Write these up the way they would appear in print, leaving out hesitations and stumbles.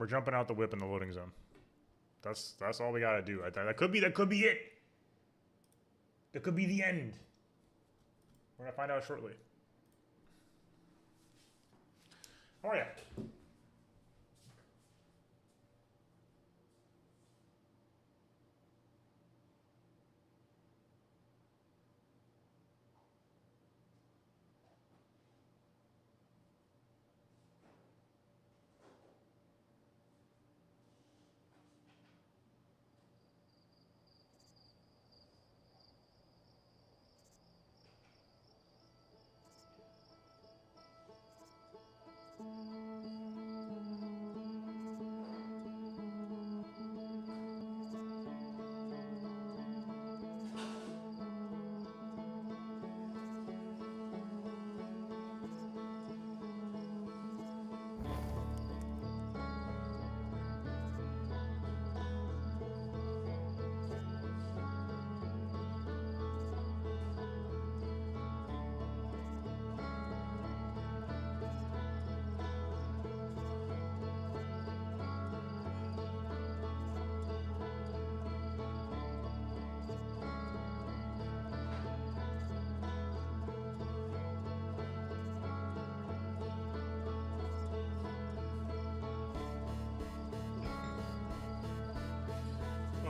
We're jumping out the whip in the loading zone. That's all we gotta do. That could be it. That could be the end. We're gonna find out shortly. How are ya?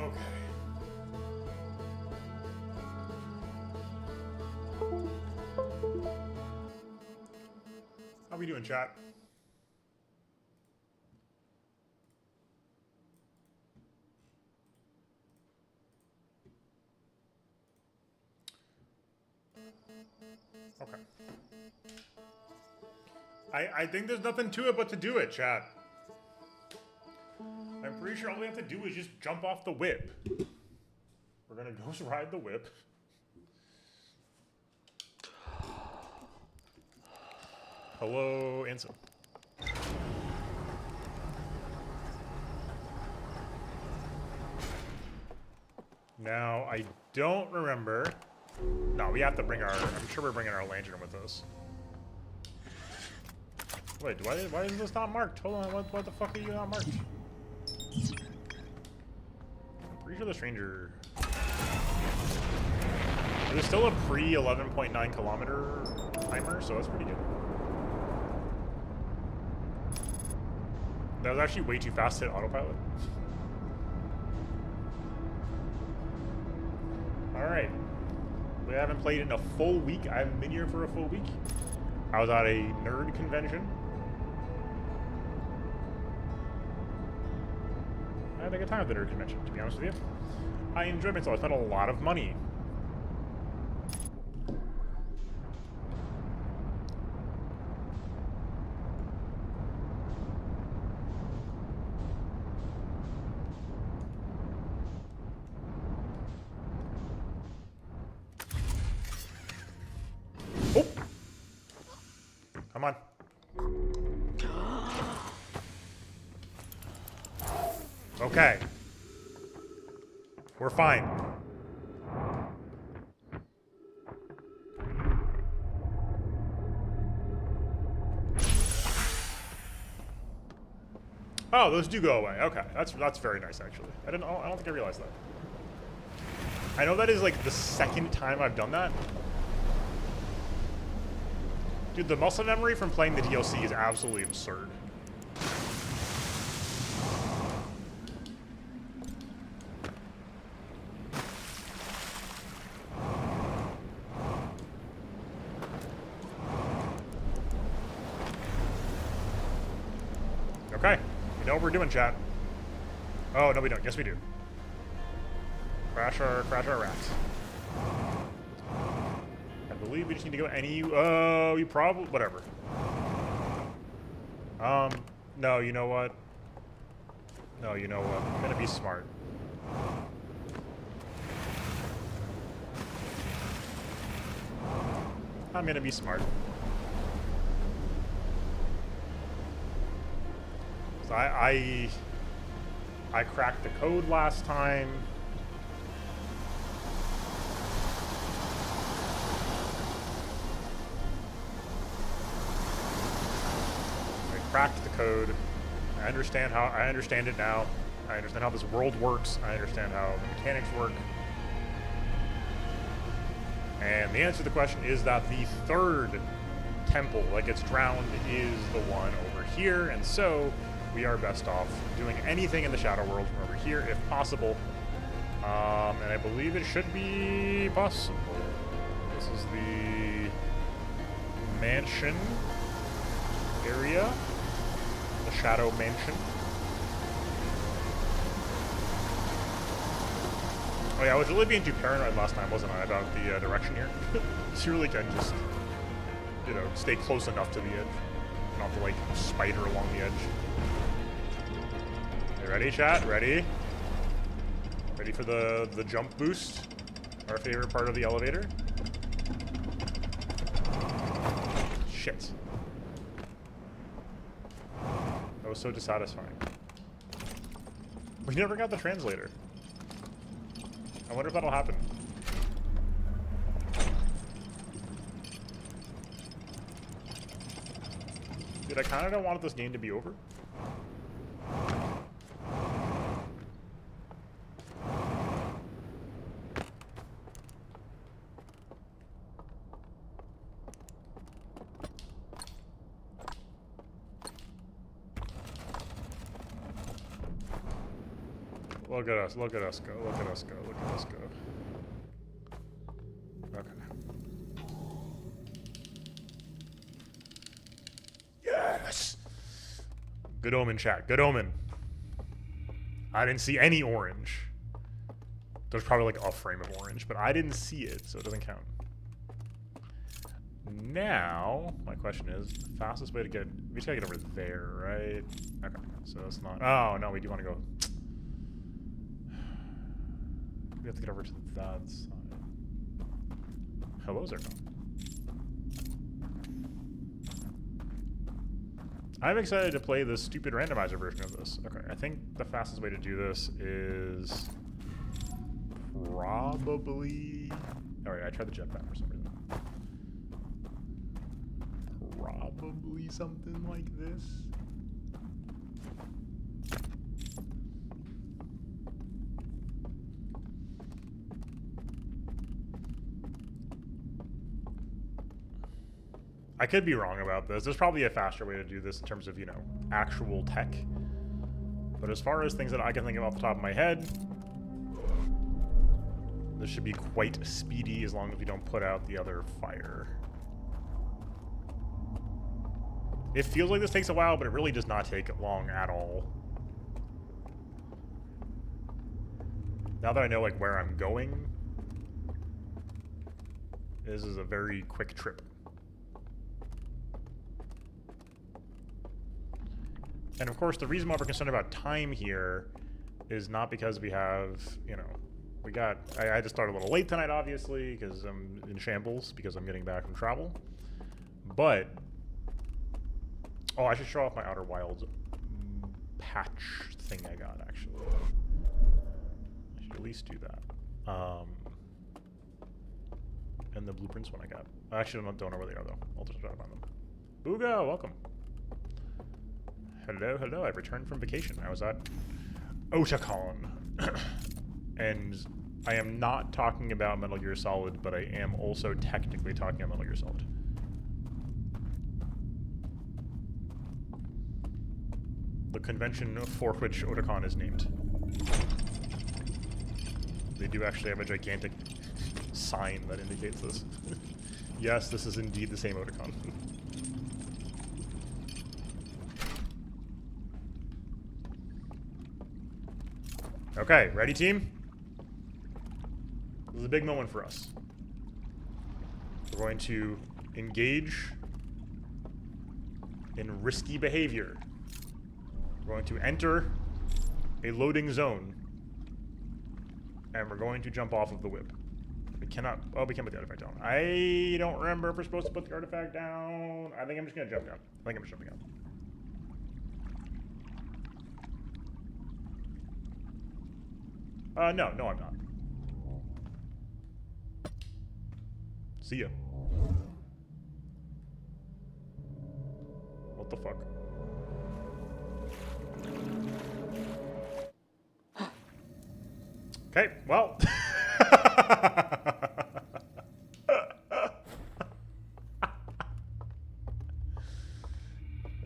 Okay. How we doing, chat? Okay. I think there's nothing to it but to do it, chat. I'm pretty sure all we have to do is just jump off the whip. We're gonna ghost ride the whip. Hello, Ansem. Now, I don't remember. No, we have to bring our... I'm sure we're bringing our lantern with us. Wait, why is this not marked? Hold on, what the fuck are you not marked? I'm pretty sure the stranger... There's still a pre-11.9 kilometer timer, so that's pretty good. That was actually way too fast to hit autopilot. Alright. We haven't played in a full week. I haven't been here for a full week. I was at a nerd convention. I had a good time at the nerd convention, to be honest with you. I enjoyed myself. I spent a lot of money. Oh! Come on. Okay. We're fine. Oh, those do go away. Okay, that's very nice actually. I don't think I realized that. I know that is like the second time I've done that. Dude, the muscle memory from playing the DLC is absolutely absurd. Okay, we know what we're doing, chat. Oh, no we don't. Yes, we do. Crash our rats. I believe we just need to go any... we probably... Whatever. No, you know what? No, you know what? I'm gonna be smart. I'm gonna be smart. So I cracked the code last time. I cracked the code. I understand it now. I understand how this world works. I understand how the mechanics work. And the answer to the question is that the third temple that gets drowned is the one over here, and so we are best off doing anything in the Shadow World from over here if possible. And I believe it should be possible. This is the mansion area, the Shadow Mansion. Oh yeah, I was really being too paranoid last time, wasn't I, about the direction here? So you really can just, you know, stay close enough to the edge. Not to, like, spider along the edge. You ready, chat? Ready? Ready for the jump boost? Our favorite part of the elevator? Shit. That was so dissatisfying. We never got the translator. I wonder if that'll happen. Dude, I kind of don't want this game to be over. Look at us, look at us go, look at us go, look at us go. Okay. Yes! Good omen, chat, good omen. I didn't see any orange. There's probably like a frame of orange, but I didn't see it, so it doesn't count. Now, my question is, the fastest way to get... We just gotta get over there, right? Okay, so that's not... Oh, no, we do want to go... We have to get over to that side. Hello, Zerkon. I'm excited to play the stupid randomizer version of this. Okay, I think the fastest way to do this is probably... Alright, I tried the jetpack for some reason. Probably something like this. I could be wrong about this. There's probably a faster way to do this in terms of, you know, actual tech. But as far as things that I can think of off the top of my head, this should be quite speedy as long as we don't put out the other fire. It feels like this takes a while, but it really does not take long at all. Now that I know, like, where I'm going, this is a very quick trip. And of course, the reason why we're concerned about time here is not because we have, you know, I had to start a little late tonight, obviously, because I'm in shambles, because I'm getting back from travel. But, oh, I should show off my Outer Wilds patch thing I got, actually. I should at least do that. And the blueprints one I got. I actually don't know where they are, though. I'll just try to find them. Booga, welcome. Hello, hello, I've returned from vacation. I was at Otakon. And I am not talking about Metal Gear Solid, but I am also technically talking about Metal Gear Solid. The convention for which Otakon is named. They do actually have a gigantic sign that indicates this. Yes, this is indeed the same Otakon. Okay, ready, team? This is a big moment for us. We're going to engage in risky behavior. We're going to enter a loading zone. And we're going to jump off of the whip. We cannot... Oh, we can put the artifact down. I don't remember if we're supposed to put the artifact down. I think I'm just going to jump down. I think I'm just jumping down. No, I'm not. See ya. What the fuck? Okay, well.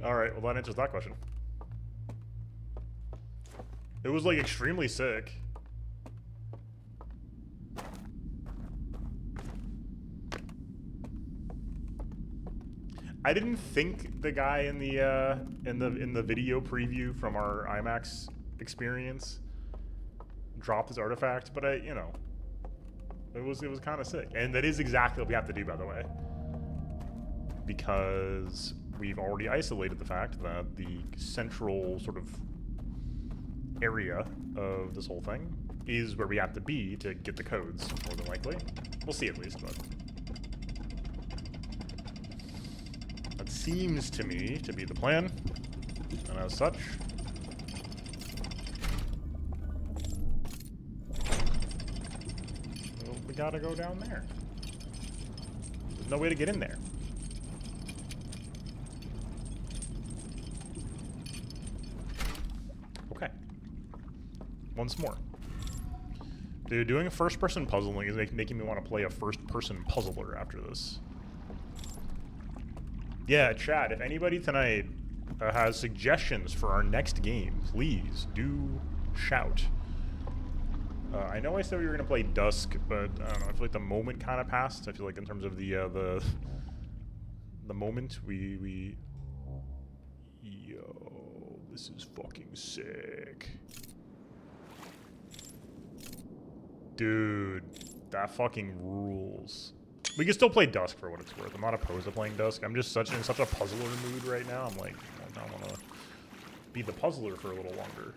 Alright, well that answers that question. It was like extremely sick. I didn't think the guy in the video preview from our IMAX experience dropped his artifact, but it was kind of sick. And that is exactly what we have to do, by the way. Because we've already isolated the fact that the central sort of area of this whole thing is where we have to be to get the codes, more than likely. We'll see at least, but that seems to me to be the plan. And as such, well, we gotta go down there. There's no way to get in there. Okay. Once more. Dude, doing a first-person puzzling is making me want to play a first-person puzzler after this. Yeah, chat, if anybody tonight has suggestions for our next game, please do shout. I know I said we were going to play Dusk, but I don't know, I feel like the moment kind of passed. I feel like in terms of the moment, we... Yo, this is fucking sick. Dude, that fucking rules. We can still play Dusk for what it's worth. I'm not opposed to playing Dusk. I'm just in such a puzzler mood right now. I'm like, I want to be the puzzler for a little longer.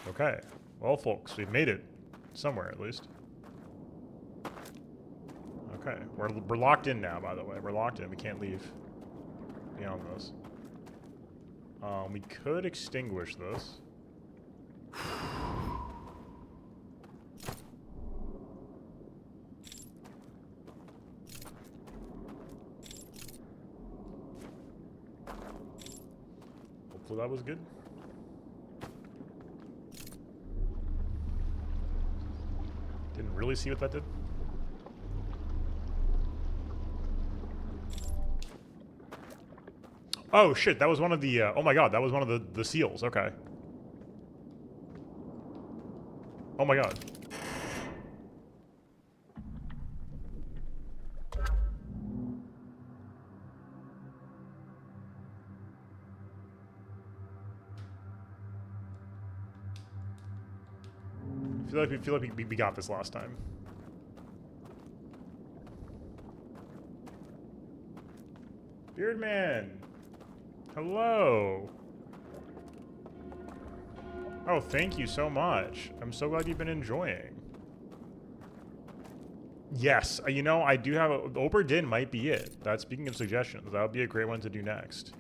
Okay. Well, folks, we've made it. Somewhere, at least. Okay. We're locked in now, by the way. We're locked in. We can't leave beyond this. We could extinguish this. Hopefully that was good. Didn't really see what that did. Oh shit, that was one of the, oh my god, that was one of the seals, okay. Oh my god. I feel like we got this last time. Beardman! Hello! Oh, thank you so much. I'm so glad you've been enjoying. Yes, you know, I do have Obra Dinn might be it. Speaking of suggestions, that would be a great one to do next.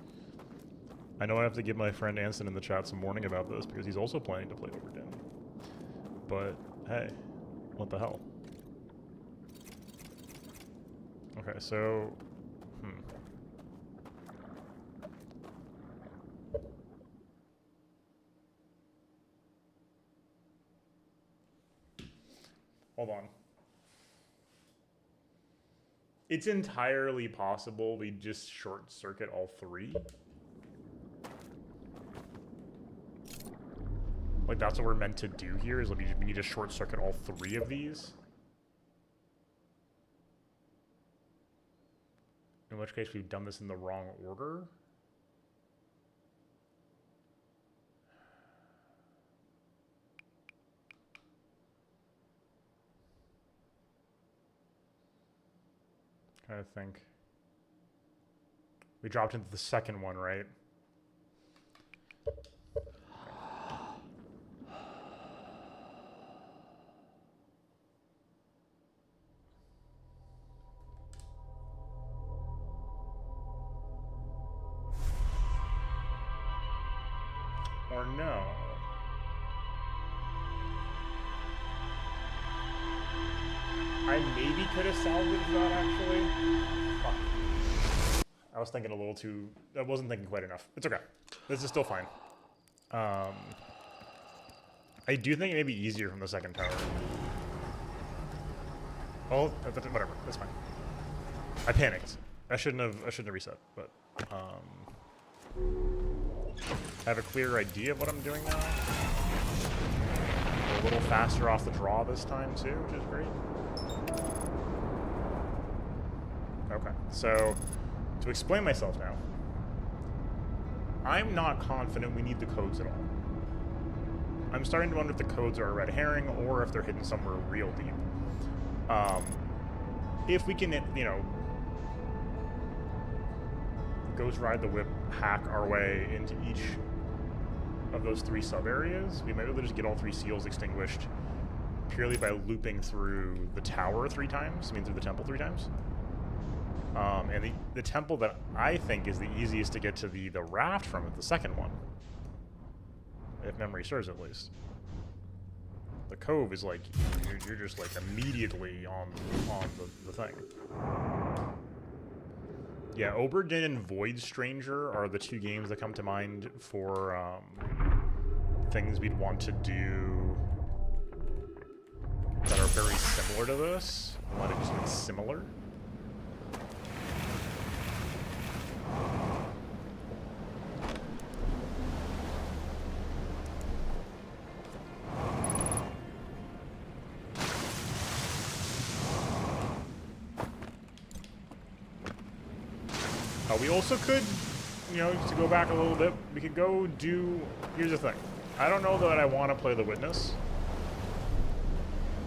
I know I have to give my friend Anson in the chat some warning about this because he's also planning to play Obra Dinn. But, hey, what the hell? Okay, so... Hold on. It's entirely possible we just short circuit all three. Like, that's what we're meant to do here, is like we need to short circuit all three of these. In which case we've done this in the wrong order. I think we dropped into the second one, right? Or no? I maybe could have salvaged that, actually. Fuck. I was thinking a little too... I wasn't thinking quite enough. It's okay. This is still fine. I do think it may be easier from the second tower. Well, whatever. That's fine. I panicked. I shouldn't have reset, but I have a clearer idea of what I'm doing now. A little faster off the draw this time too, which is great. Okay, so to explain myself now, I'm not confident we need the codes at all. I'm starting to wonder if the codes are a red herring or if they're hidden somewhere real deep. If we can, you know, Ghost Ride the Whip hack our way into each of those 3 sub-areas, we might be able to just get all 3 seals extinguished purely by looping through the tower 3 times, I mean through the temple 3 times. And the temple that I think is the easiest to get to the raft from is the second one. If memory serves, at least. The cove is like, you're just like immediately on the thing. Yeah, Oberdin and Void Stranger are the 2 games that come to mind for things we'd want to do that are very similar to this. We want to do something similar. We also could, you know, to go back a little bit, we could go do... Here's the thing. I don't know that I want to play the Witness.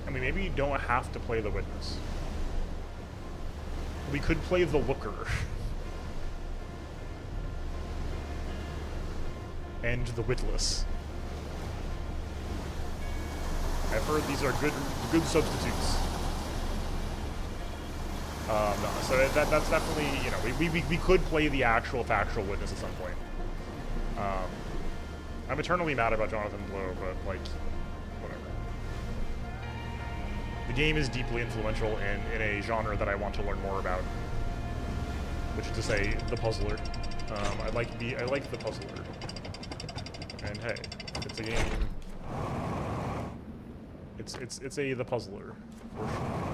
I mean, maybe you don't have to play the Witness. We could play the Looker. And the Witless. I've heard these are good substitutes. No, so that's definitely, you know, we could play the actual factual Witness at some point. I'm eternally mad about Jonathan Blow, but, like, whatever. The game is deeply influential in a genre that I want to learn more about, which is to say, the puzzler. I like the puzzler. And hey, it's a game. It's the puzzler, for sure.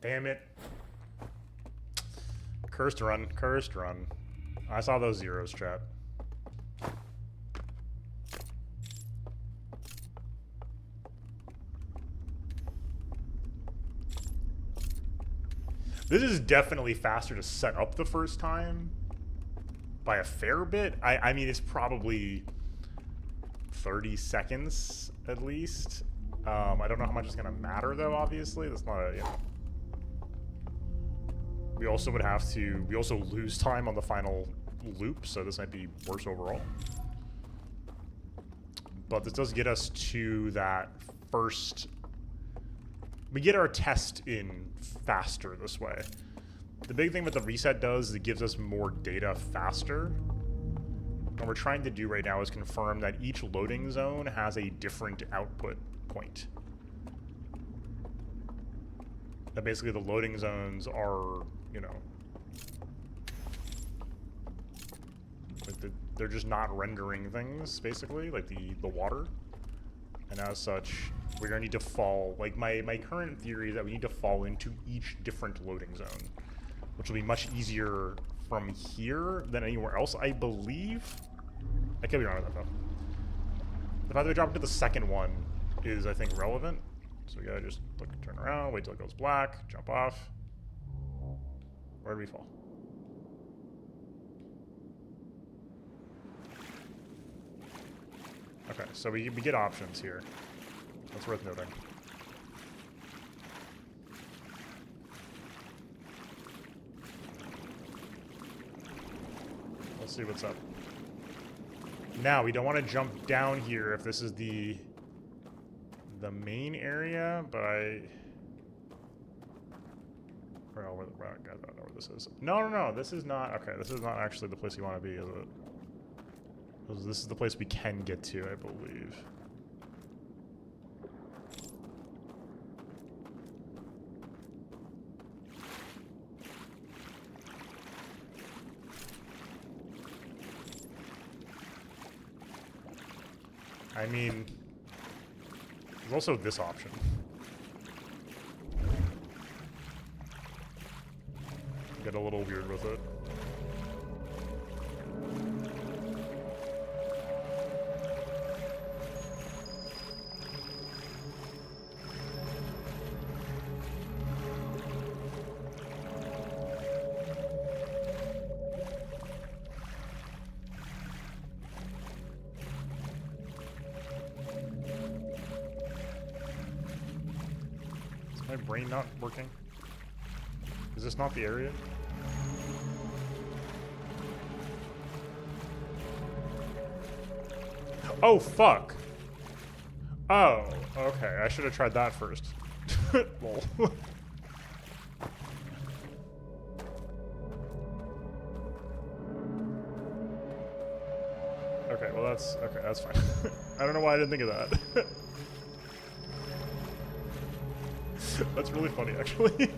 Damn it. Cursed run, cursed run. I saw those zeros, chat. This is definitely faster to set up the first time by a fair bit. I mean, it's probably 30 seconds at least. I don't know how much it's gonna matter though, obviously. That's not a, you know. We also would have to, we also lose time on the final loop, so this might be worse overall. But this does get us to that first, we get our test in faster this way. The big thing that the reset does is it gives us more data faster. What we're trying to do right now is confirm that each loading zone has a different output point. That basically the loading zones are, you know, like they're just not rendering things, basically, like the water. And as such, we're gonna need to fall, like my current theory is that we need to fall into each different loading zone, which will be much easier from here than anywhere else, I believe. I could be wrong with that though. The fact that we drop into the second one is, I think, relevant. So we gotta just look, turn around, wait till it goes black, jump off. Where do we fall? Okay, so we get options here. That's worth noting. Let's see what's up. Now, we don't want to jump down here if this is the main area, but where I don't know where this is. No, this is not, okay, this is not actually the place you want to be, is it? This is the place we can get to, I believe. I mean, there's also this option. Get a little weird with it. Is my brain not working? Is this not the area? Oh, fuck. Oh, okay. I should have tried that first. Lol. Okay, well that's fine. I don't know why I didn't think of that. That's really funny, actually.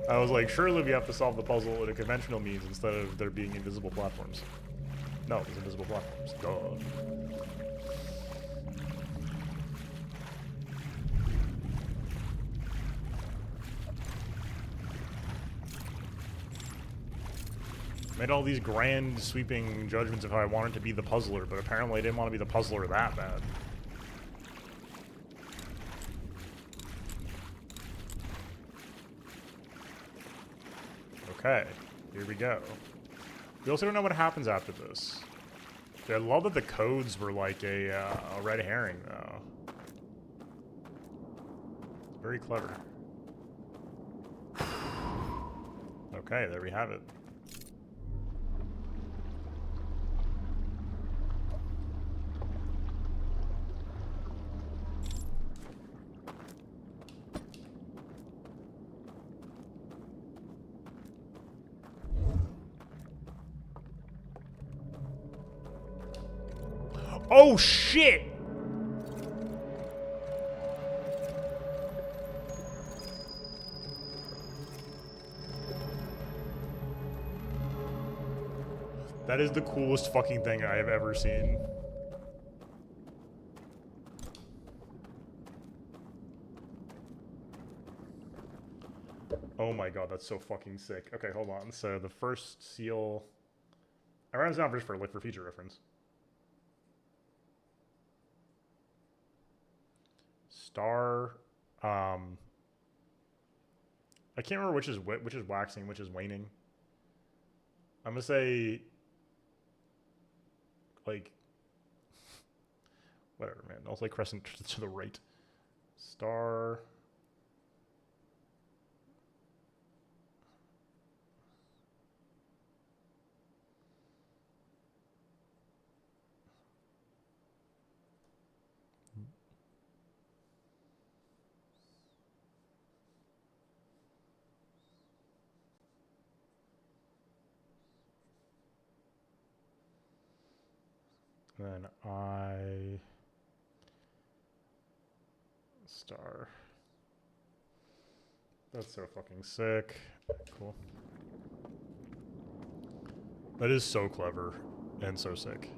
I was like, surely we have to solve the puzzle in a conventional means instead of there being invisible platforms. No, there's invisible platforms. Duh. Made all these grand sweeping judgments of how I wanted to be the puzzler, but apparently I didn't want to be the puzzler that bad. Okay, here we go. We also don't know what happens after this. I love that the codes were like a red herring, though. Very clever. Okay, there we have it. Oh shit! That is the coolest fucking thing I have ever seen. Oh my god, that's so fucking sick. Okay, hold on. So the first seal... I ran this down just for future reference. Star, I can't remember which is waxing, which is waning. I'm gonna say, like, whatever, man. I'll say crescent to the right. Star. Then I star. That's so fucking sick. Cool. That is so clever and so sick.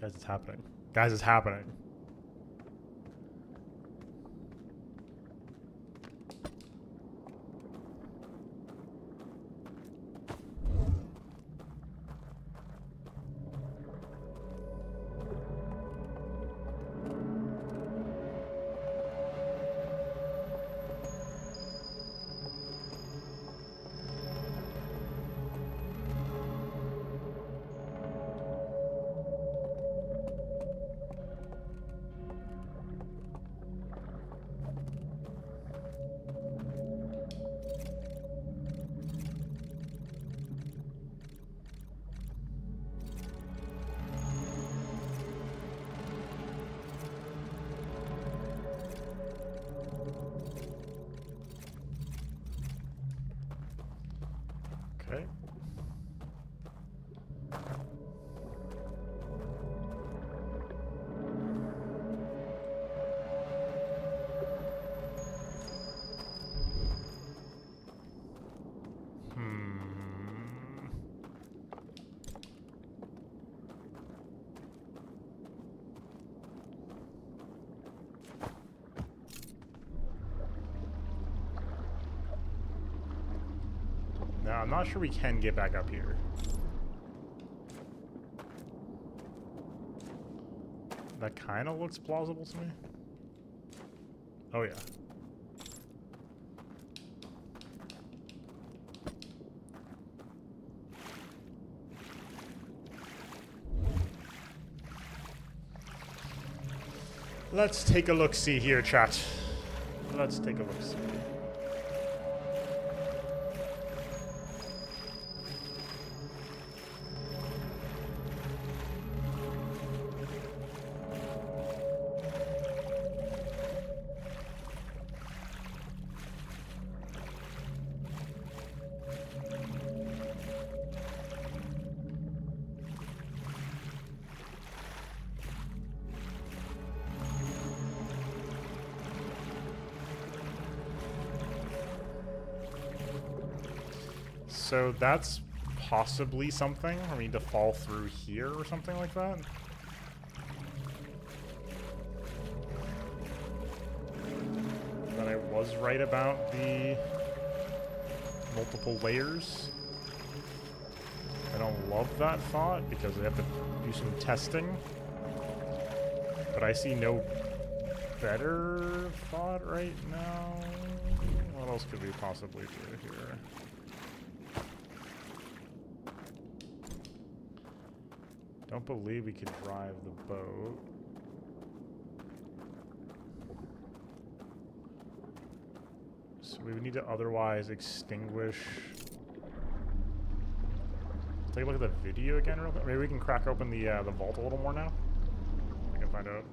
Guys, it's happening. Guys, it's happening. Okay. No, I'm not sure we can get back up here. That kind of looks plausible to me. Oh, yeah. Let's take a look-see here, chat. Let's take a look-see. So that's possibly something. I mean, to fall through here or something like that. But I was right about the multiple layers. I don't love that thought because I have to do some testing. But I see no better thought right now. What else could we possibly do here? Don't believe we could drive the boat. So we would need to otherwise extinguish. Take a look at the video again real quick. Maybe we can crack open the vault a little more now. We can find out.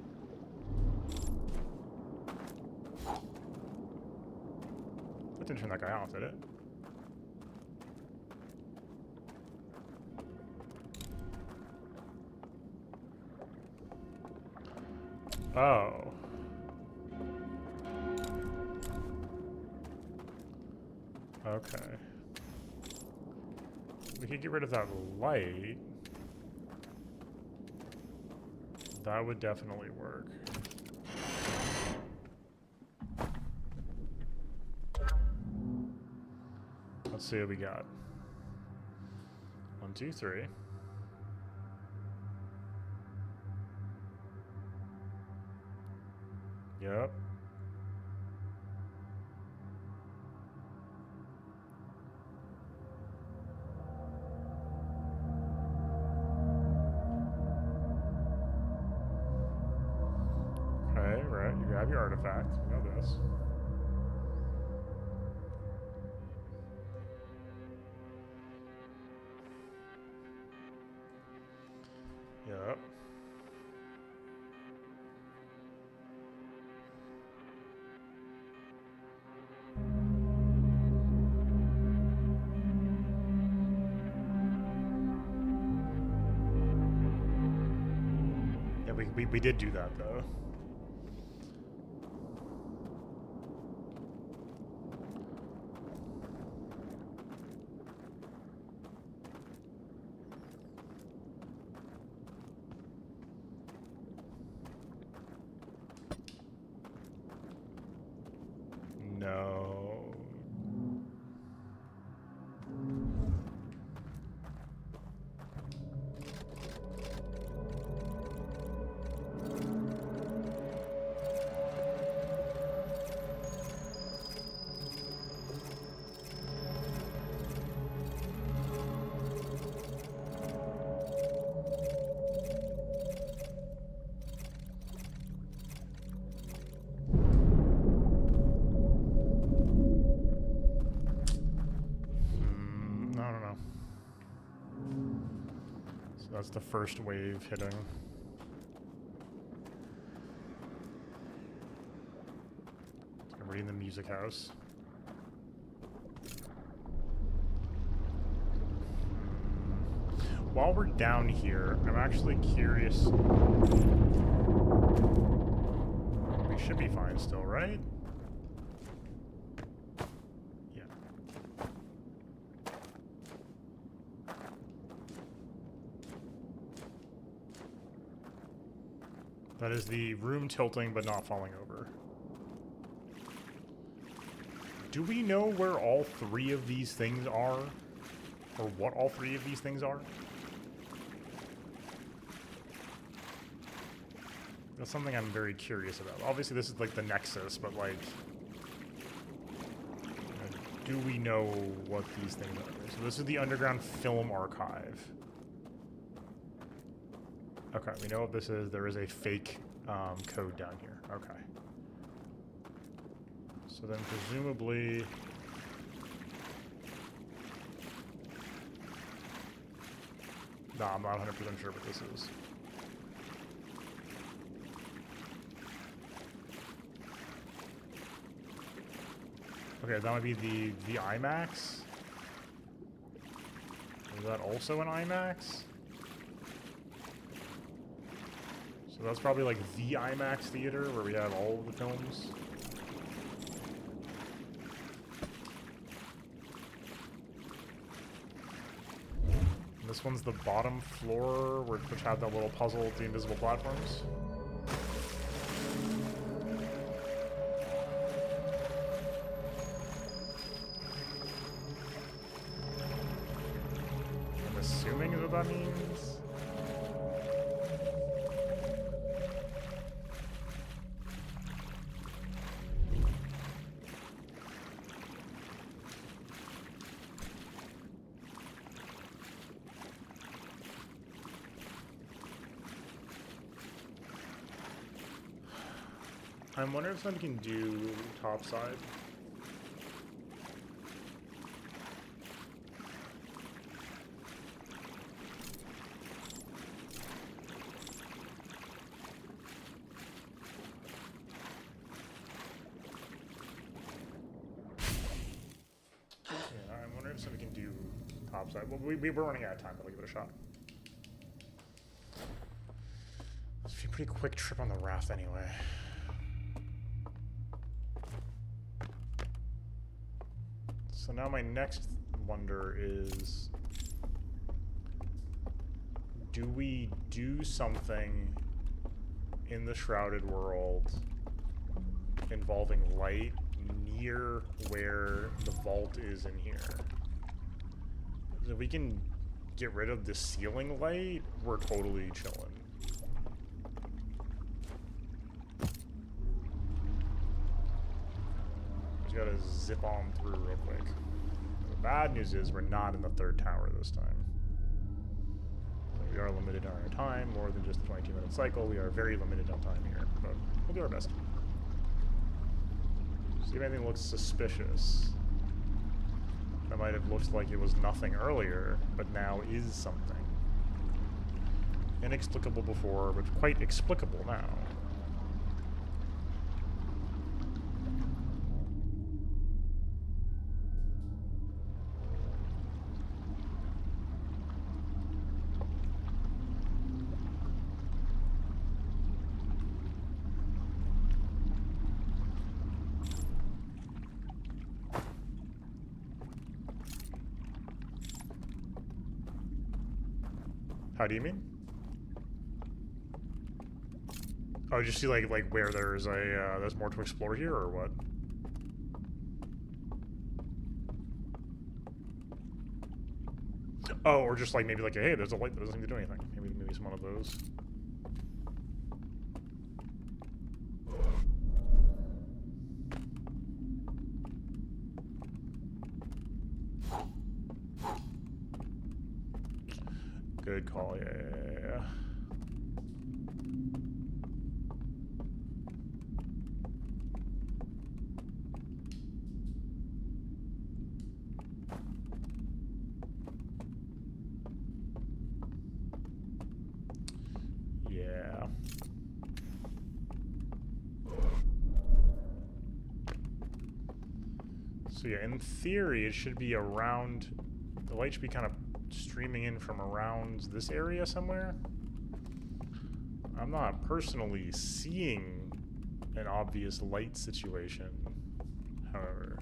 That didn't turn that guy off, did it? Oh. Okay. We could get rid of that light. That would definitely work. Let's see what we got. 1, 2, 3. Yep. Okay, right. You have your artifact. We know this. Yep. We did do that, though. No. That's the first wave hitting. I'm reading the music house. while we're down here, I'm actually curious. We should be fine still, right? Yeah. That is the room tilting but not falling over. Do we know where all three of these things are? Or what all three of these things are? That's something I'm very curious about. Obviously this is like the Nexus, but like... do we know what these things are? So this is the Underground Film Archive. Okay, we know what this is. There is a fake code down here. Okay. So then presumably... Nah, I'm not 100% sure what this is. Okay, that might be the IMAX. Is that also an IMAX? So that's probably like the IMAX theater where we have all of the films. And this one's the bottom floor, which had that little puzzle with the invisible platforms. I'm assuming is what that means. I'm wondering if somebody can do topside. Yeah, I'm wondering if somebody can do topside. Well, we're running out of time, but I'll give it a shot. It's a pretty quick trip on the raft anyway. So now my next wonder is, do we do something in the Shrouded World involving light near where the vault is in here? Because if we can get rid of the ceiling light, we're totally chilling. Gotta zip on through real quick. The bad news is we're not in the third tower this time. So we are limited on our time, more than just a 22-minute cycle. We are very limited on time here, but we'll do our best. See if anything looks suspicious. That might have looked like it was nothing earlier, but now is something. Inexplicable before, but quite explicable now. How do you mean? Oh, did you see like where there's a there's more to explore here, or what? Oh, or just like maybe like hey, there's a light that doesn't seem to do anything. Maybe it's one of those. Good call, yeah. Yeah. So yeah, in theory, it should be around The light should be kind of streaming in from around this area somewhere. I'm not personally seeing an obvious light situation, however.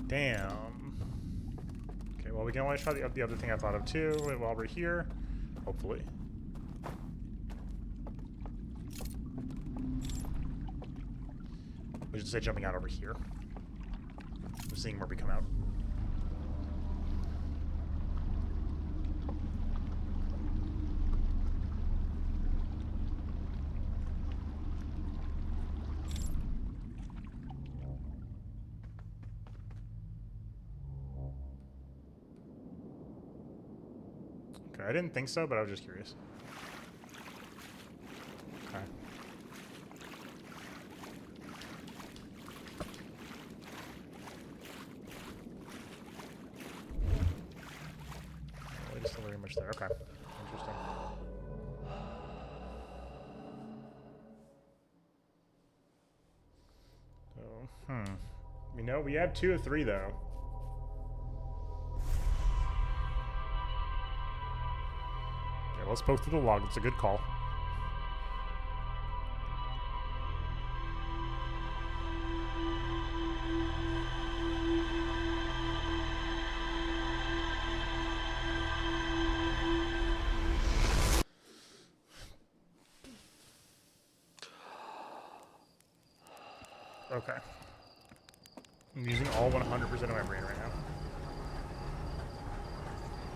Damn. Okay, well, we can always try the other thing I thought of too while we're here. Hopefully. We should say jumping out over here. I'm seeing where we come out. Okay, I didn't think so, but I was just curious. Okay. Well, it's still very much there. Okay. Interesting. So, we know we have 2 of 3 though. Let's poke through the log. It's a good call. Okay. I'm using all 100% of my brain right now.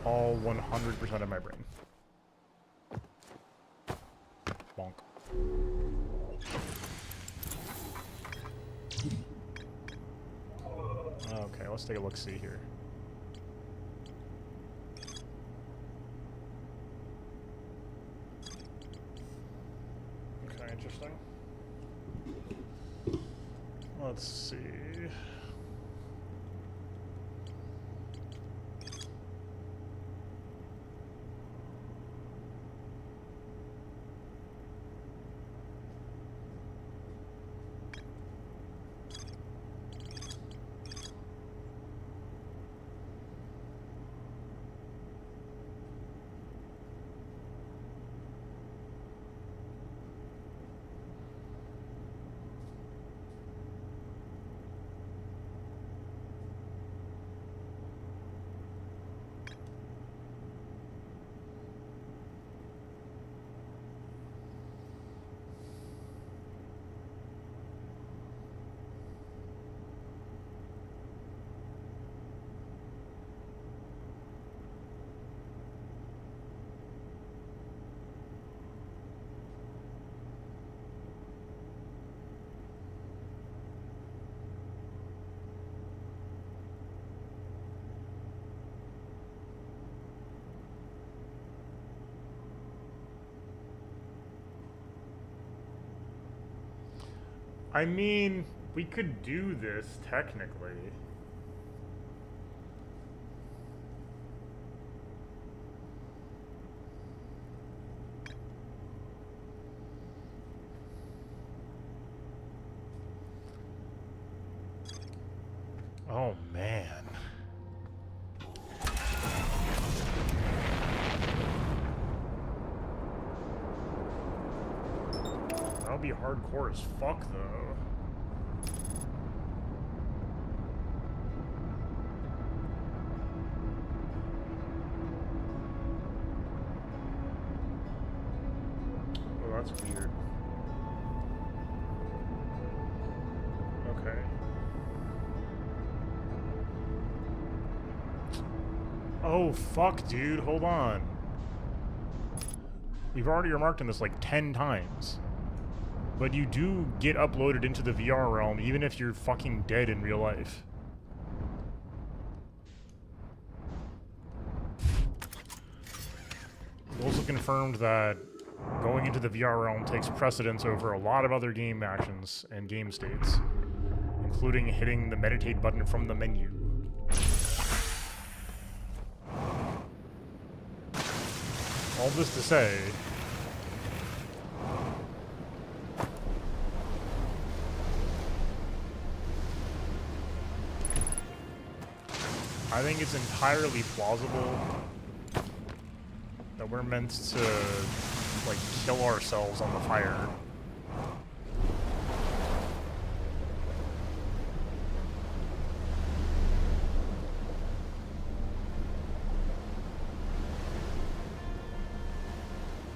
All 100% of my brain. Bonk. Okay, let's take a look-see here. Okay, interesting. Let's see. I mean, we could do this technically. Oh, man. That would be hardcore as fuck, though. Oh, that's weird. Okay. Oh, fuck, dude. Hold on. We've already remarked on this like 10 times. But you do get uploaded into the VR realm even if you're fucking dead in real life. We've also confirmed that going into the VR realm takes precedence over a lot of other game actions and game states, including hitting the meditate button from the menu. All this to say, I think it's entirely plausible that we're meant to, like, kill ourselves on the fire.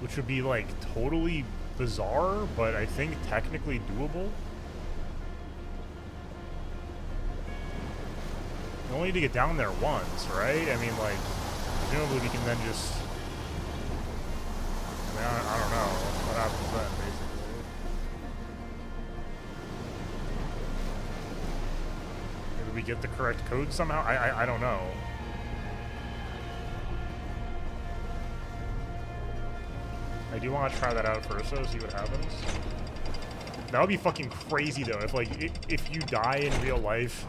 Which would be, like, totally bizarre, but I think technically doable. We only need to get down there once, right? I mean, like, presumably we can then just... I mean, I don't know what happens then, basically. Maybe we get the correct code somehow? I don't know. I do want to try that out first, though, see what happens. That would be fucking crazy, though, if, like, if you die in real life,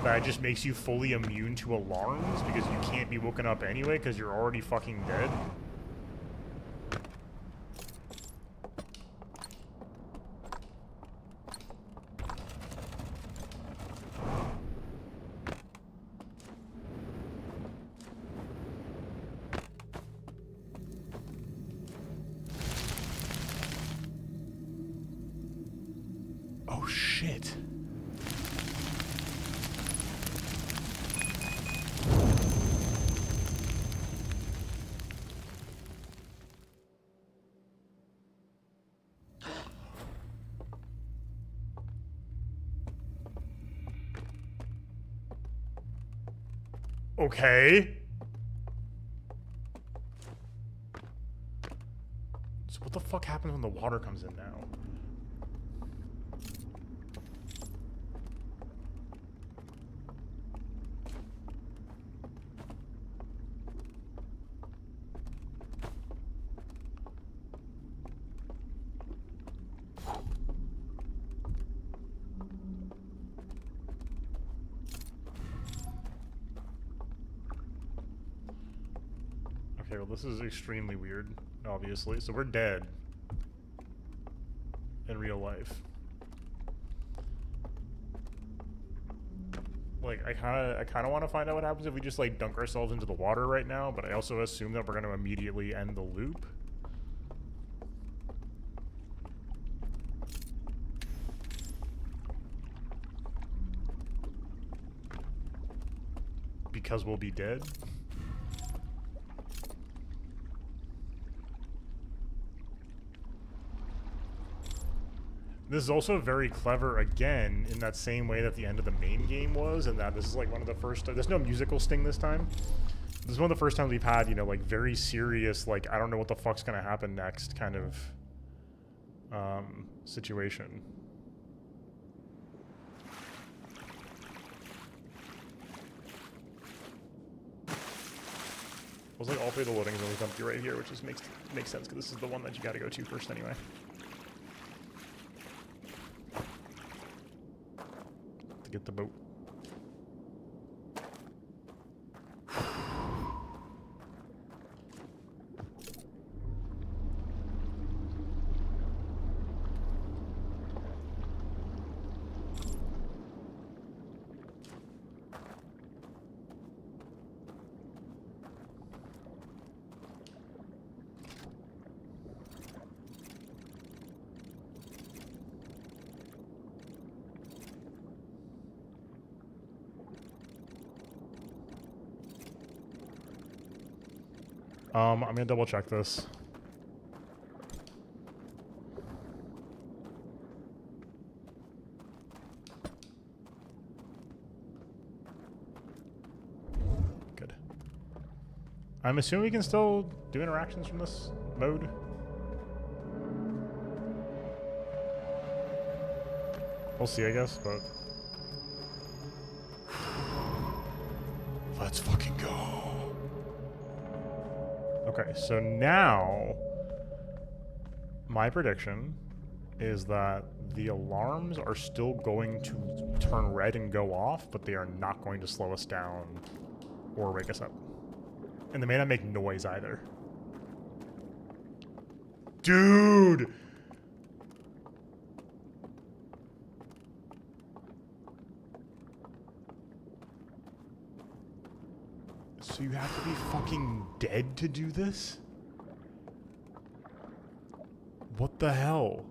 that just makes you fully immune to alarms because you can't be woken up anyway because you're already fucking dead. Oh, shit. Okay. So what the fuck happens when the water comes in now? Okay, well, this is extremely weird, obviously. So we're dead in real life. Like, I kind of want to find out what happens if we just, like, dunk ourselves into the water right now, but I also assume that we're going to immediately end the loop. Because we'll be dead. This is also very clever, again, in that same way that the end of the main game was, and that this is like one of the first... There's no musical sting this time. This is one of the first times we've had, you know, like, very serious, like, I don't know what the fuck's gonna happen next kind of situation. It was like all three of the loadings only dump you right here, which just makes sense, because this is the one that you gotta go to first anyway. Get the boat. I'm gonna double check this. Good. I'm assuming we can still do interactions from this mode. We'll see, I guess, but... Let's fucking go. Okay, so now My prediction is that the alarms are still going to turn red and go off, but they are not going to slow us down or wake us up. And they may not make noise either. Dude! So you have to be fucking dead to do this? What the hell?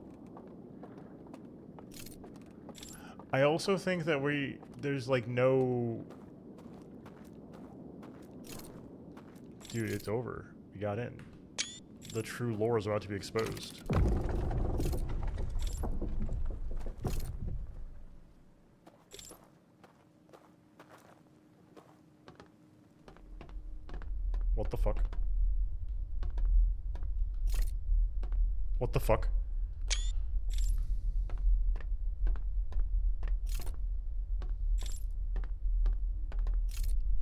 I also think that there's like no... Dude, it's over. We got in. The true lore is about to be exposed. What the fuck? What the fuck?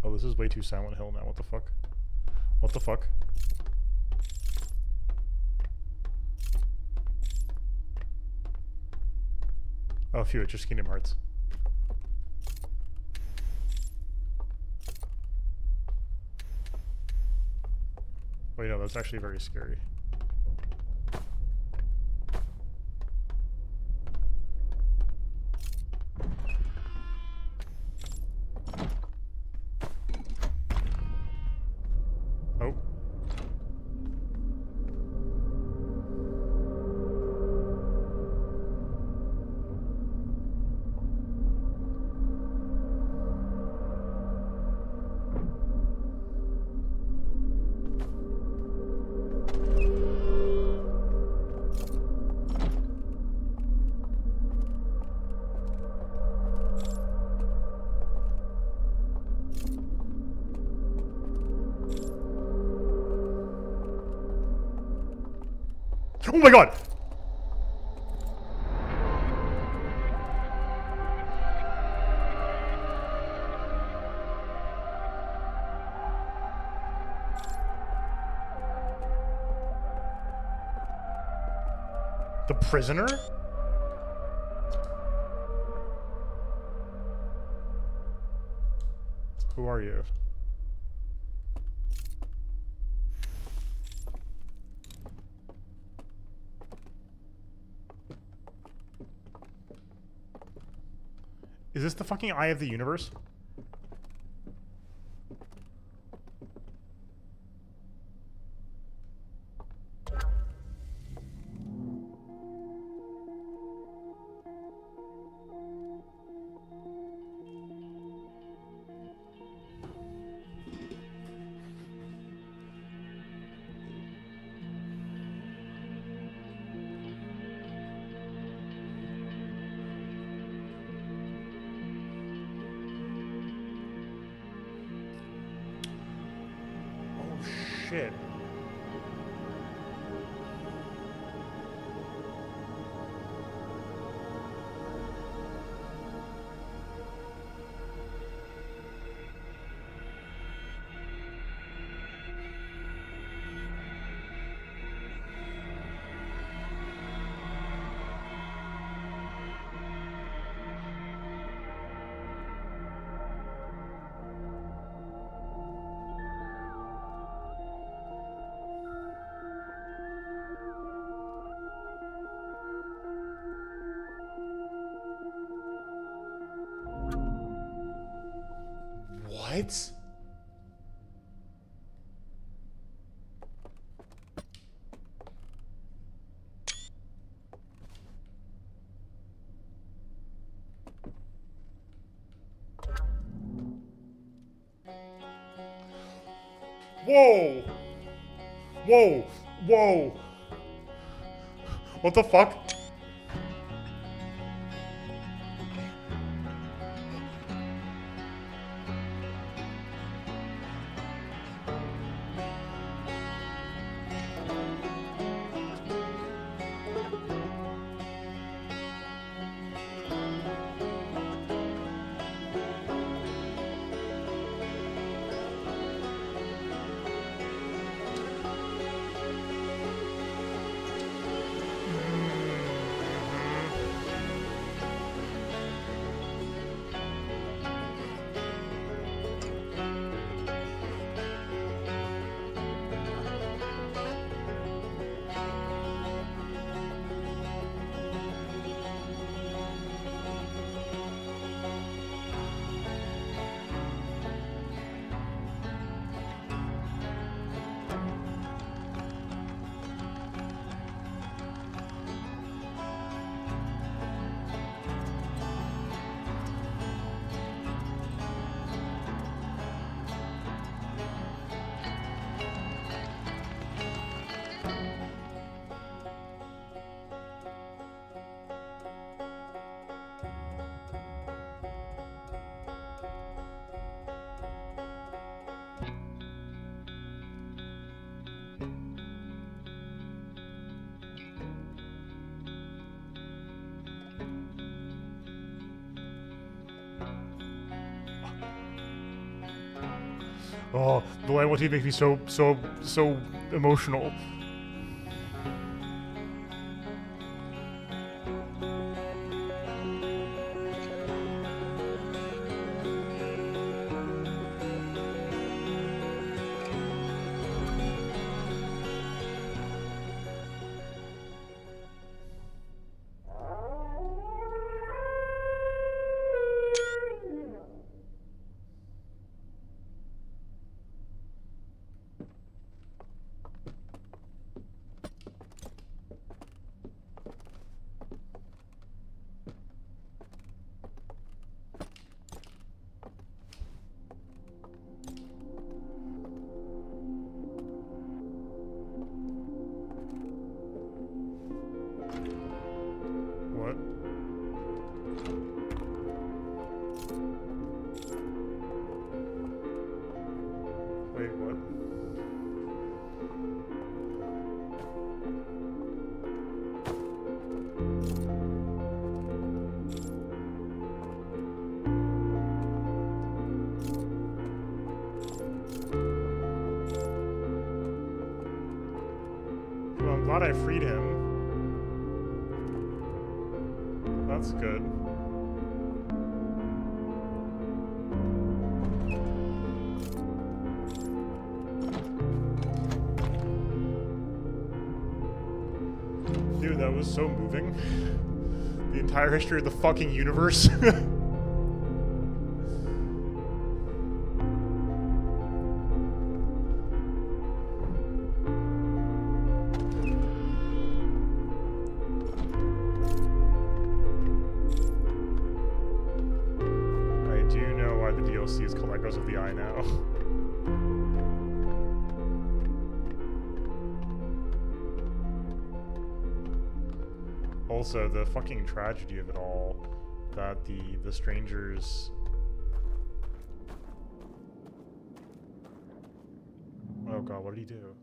Oh, this is way too Silent Hill now. What the fuck? What the fuck? Oh, phew, it's just Kingdom Hearts. Wait, no, that's actually very scary. Oh. Oh my god! The prisoner? Who are you? Is this the fucking Eye of the Universe? Shit. What? Whoa! Whoa! Whoa! What the fuck? Oh, the light motif makes me so emotional. What? Wait, what? Well, I'm glad I freed him. That's good. Dude, that was so moving. The entire history of the fucking universe. I do know why the DLC is called Echoes of the Eye now. Also, the fucking tragedy of it all, that the strangers... Oh god, what did he do?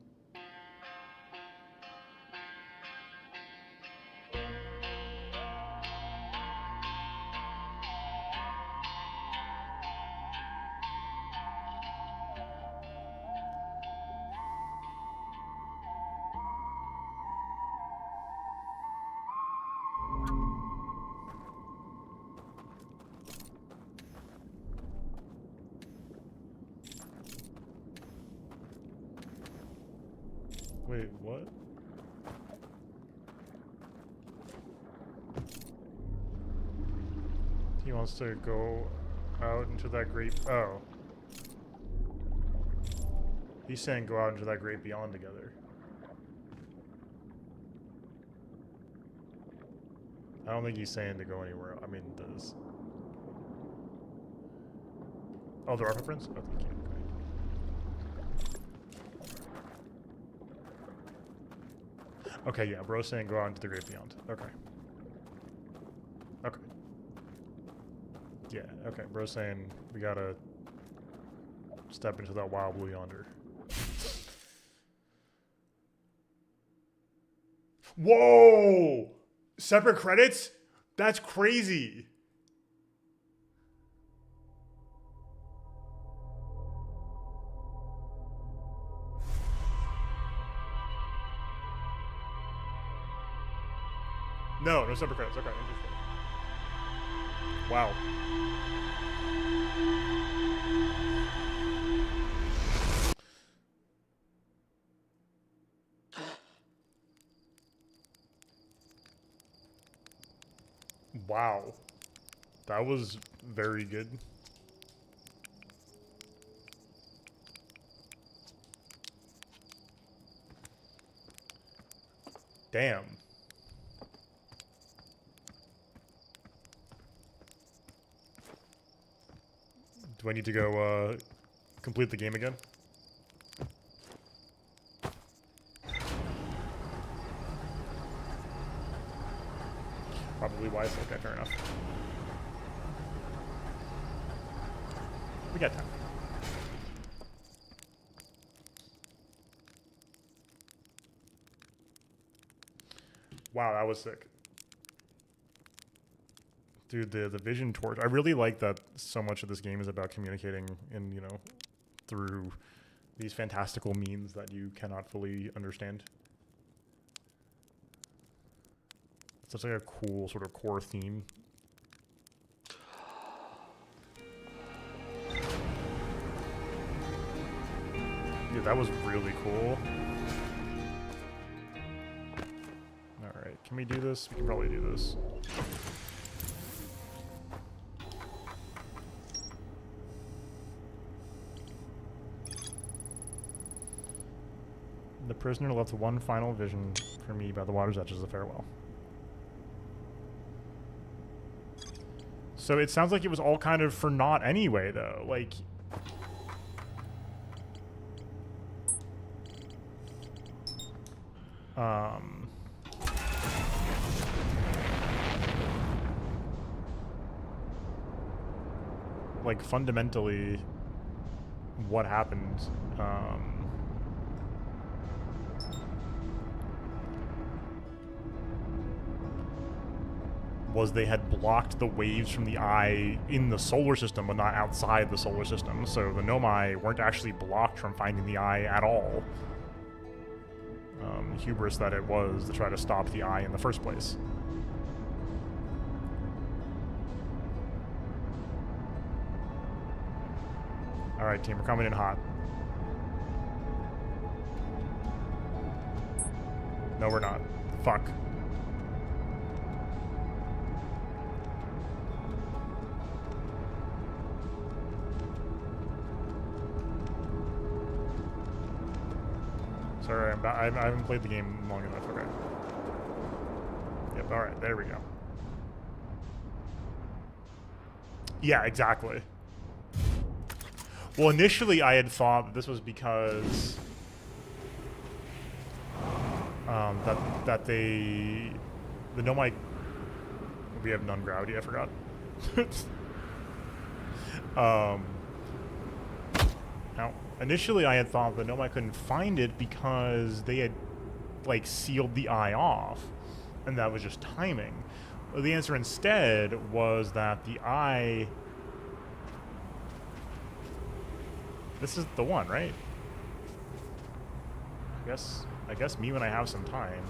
Wait, what? He wants to go out into that great... Oh. He's saying go out into that great beyond together. I don't think he's saying to go anywhere. I mean, does... Oh, there are footprints? Oh, thank you. Okay, yeah, bro's saying go out into the great beyond. Okay. Okay. Yeah, okay, bro's saying we gotta step into that wild blue yonder. Whoa! Separate credits? That's crazy. No separate credits. Okay, interesting. Wow. Wow. That was very good. Damn. Do I need to go complete the game again? Probably wise. Okay, fair enough. We got time. Wow, that was sick. Dude, the vision torch. I really like that so much of this game is about communicating in, you know, through these fantastical means that you cannot fully understand. It's such like a cool sort of core theme. Dude, that was really cool. Alright, can we do this? We can probably do this. The prisoner left one final vision for me by the water's edge as a farewell. So it sounds like it was all kind of for naught anyway, though. Like... like, fundamentally, what happened, was they had blocked the waves from the eye in the solar system, but not outside the solar system. So the Nomai weren't actually blocked from finding the eye at all. Hubris that it was to try to stop the eye in the first place. Alright, team, we're coming in hot. No, we're not. Fuck. Sorry, I haven't played the game long enough. Okay. Yep, alright, there we go. Yeah, exactly. Well, initially I had thought that this was because that the Nomai, we have non-gravity, I forgot. Now, initially I had thought the Nomai couldn't find it because they had, like, sealed the eye off, and that was just timing. Well, the answer instead was that the eye... This is the one, right? I guess me when I have some time.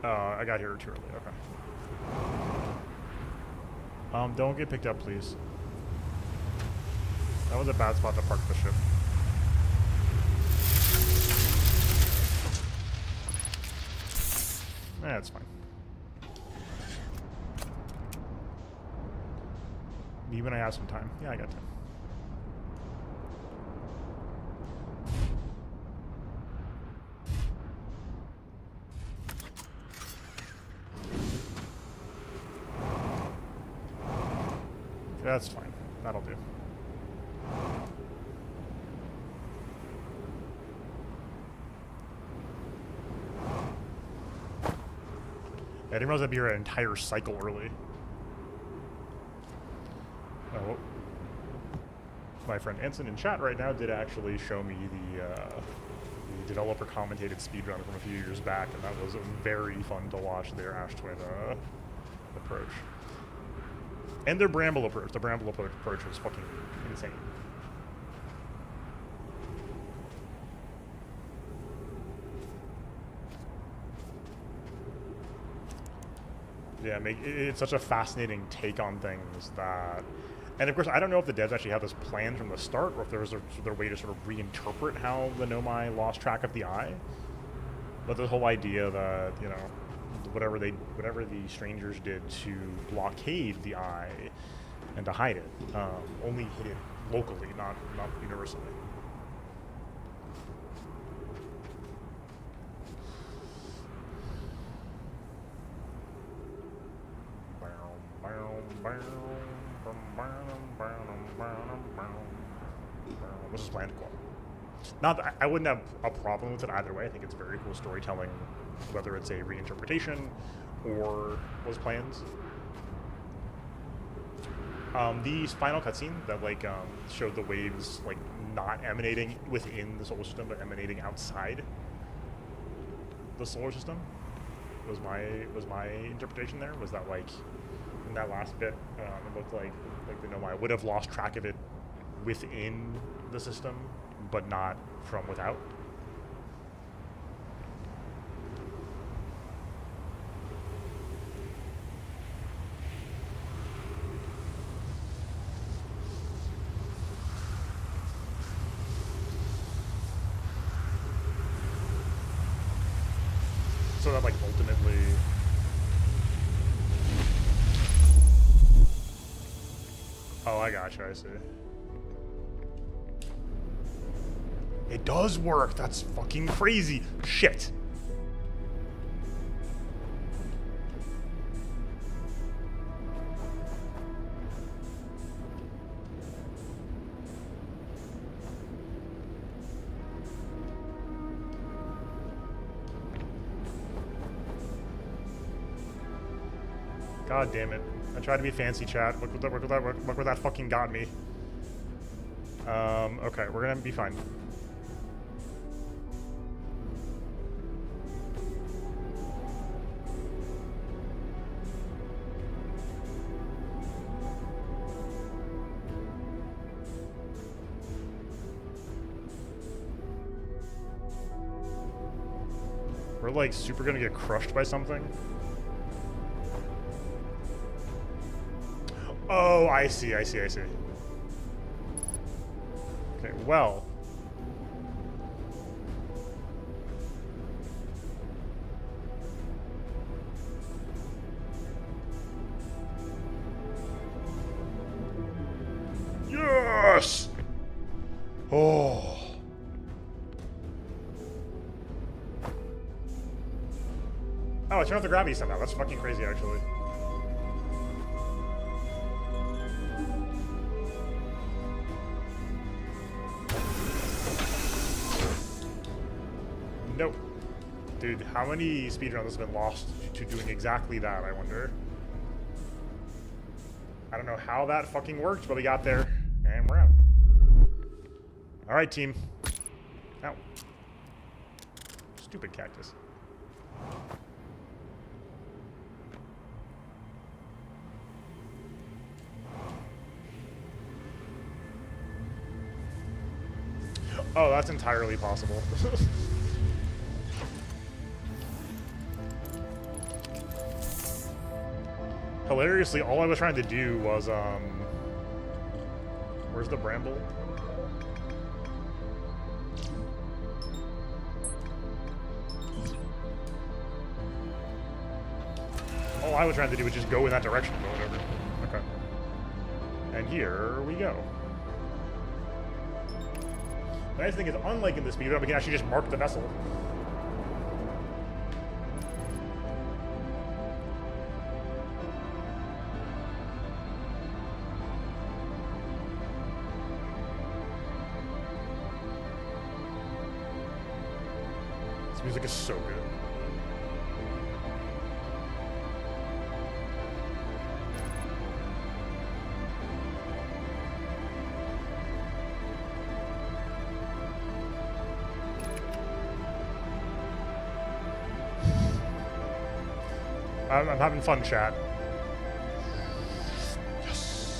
I got here too early, okay. Don't get picked up, please. That was a bad spot to park the ship. That's fine. Me when I have some time. Yeah, I got time. That's fine. That'll do. I didn't realize I'd be here an entire cycle early. Oh, my friend Anson in chat right now did actually show me the developer commentated speedrun from a few years back, and that was very fun to watch their Ash Twin approach. And their Bramble approach. The Bramble approach was fucking insane. Yeah, it's such a fascinating take on things that... And of course, I don't know if the devs actually have this plan from the start, or if there was their way to sort of reinterpret how the Nomai lost track of the eye. But the whole idea that, you know, whatever the strangers did to blockade the eye and to hide it, only hit it locally, not universally. This is planned cool. Not that I wouldn't have a problem with it either way. I think it's very cool storytelling, whether it's a reinterpretation or was planned. The final cutscene that showed the waves not emanating within the solar system but emanating outside the solar system was my interpretation. There was that that last bit, it looked like the Nomai would have lost track of it within the system, but not from without. So that, like, ultimately... Oh, I gotcha, I see. It does work! That's fucking crazy! Shit! God damn it. I tried to be fancy, chat. Look what that fucking got me. Okay, we're gonna be fine. We're like super gonna get crushed by something. Oh, I see. Okay, well. Yes! Oh. Oh, I turned off the gravity somehow. That's fucking crazy, actually. Nope. Dude, how many speedruns have been lost to doing exactly that, I wonder? I don't know how that fucking worked, but we got there, and we're out. Alright, team. Ow. Stupid cactus. Oh, that's entirely possible. Hilariously, all I was trying to do was, where's the bramble? All I was trying to do was just go in that direction or whatever. Okay. And here we go. The nice thing is, unlike in the speedrun, we can actually just mark the vessel. This music is so good. I'm having fun, chat. Yes.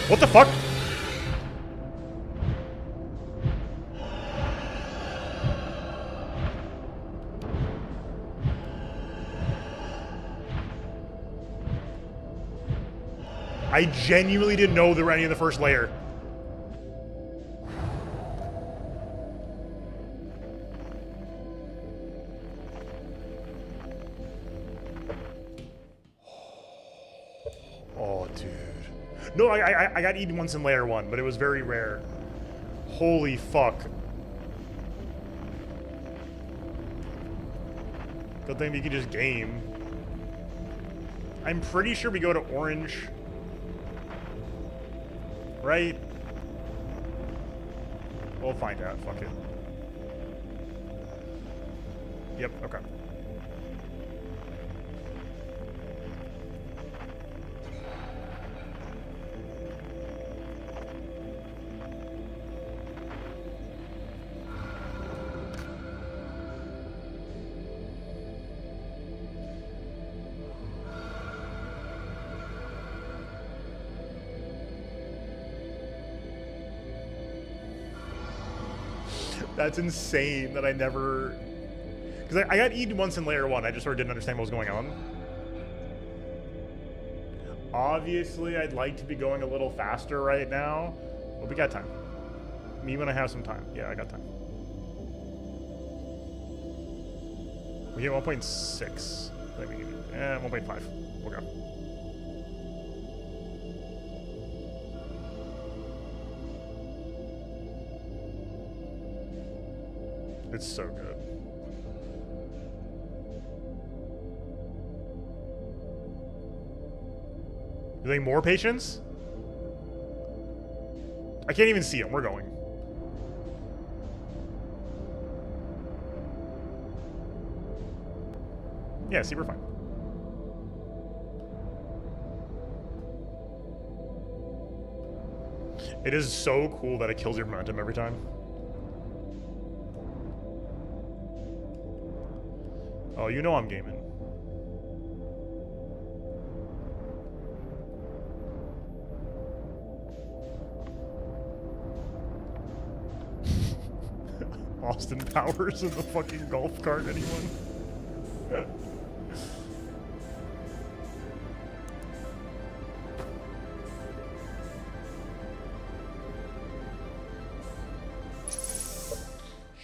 What the fuck? I genuinely didn't know there were any in the first layer. Oh, dude. No, I got eaten once in layer 1, but it was very rare. Holy fuck. Good thing we can just game. I'm pretty sure we go to orange. Right? We'll find out. Fuck it. Yep, okay. That's insane that I never... Because I got eaten once in layer 1. I just sort of didn't understand what was going on. Obviously, I'd like to be going a little faster right now. But we got time. Me when I have some time. Yeah, I got time. We get 1.6. I think we can... 1.5. We'll go. It's so good. You think more patience? I can't even see him. We're going. Yeah, see, we're fine. It is so cool that it kills your momentum every time. Oh, you know I'm gaming. Austin Powers in the fucking golf cart, anyone?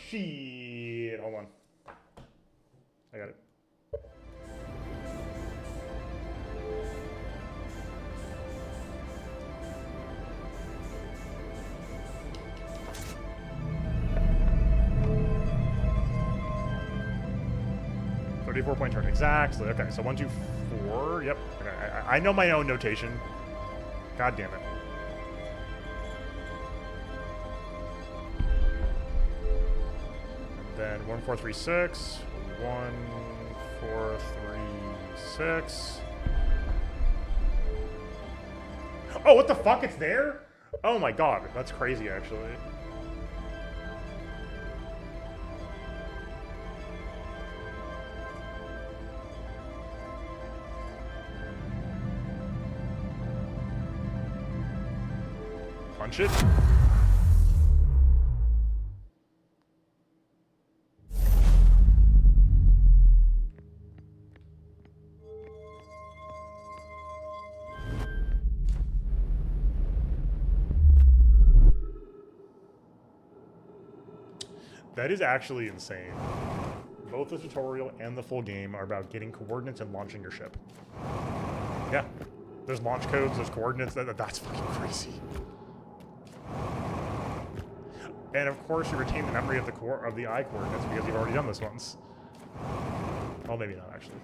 Shit, hold on. I got it. .4 turn exactly. Okay, so 1, 2, 4. Yep. Okay, I know my own notation. God damn it. And then 1, 4, 3, 6. 1, 4, 3, 6. Oh, what the fuck? It's there? Oh my god, that's crazy, actually. Punch it. That is actually insane. Both the tutorial and the full game are about getting coordinates and launching your ship. Yeah. There's launch codes, there's coordinates. That's fucking crazy. And of course, you retain the memory of the eye coordinates because you've already done this once. Well, maybe not actually.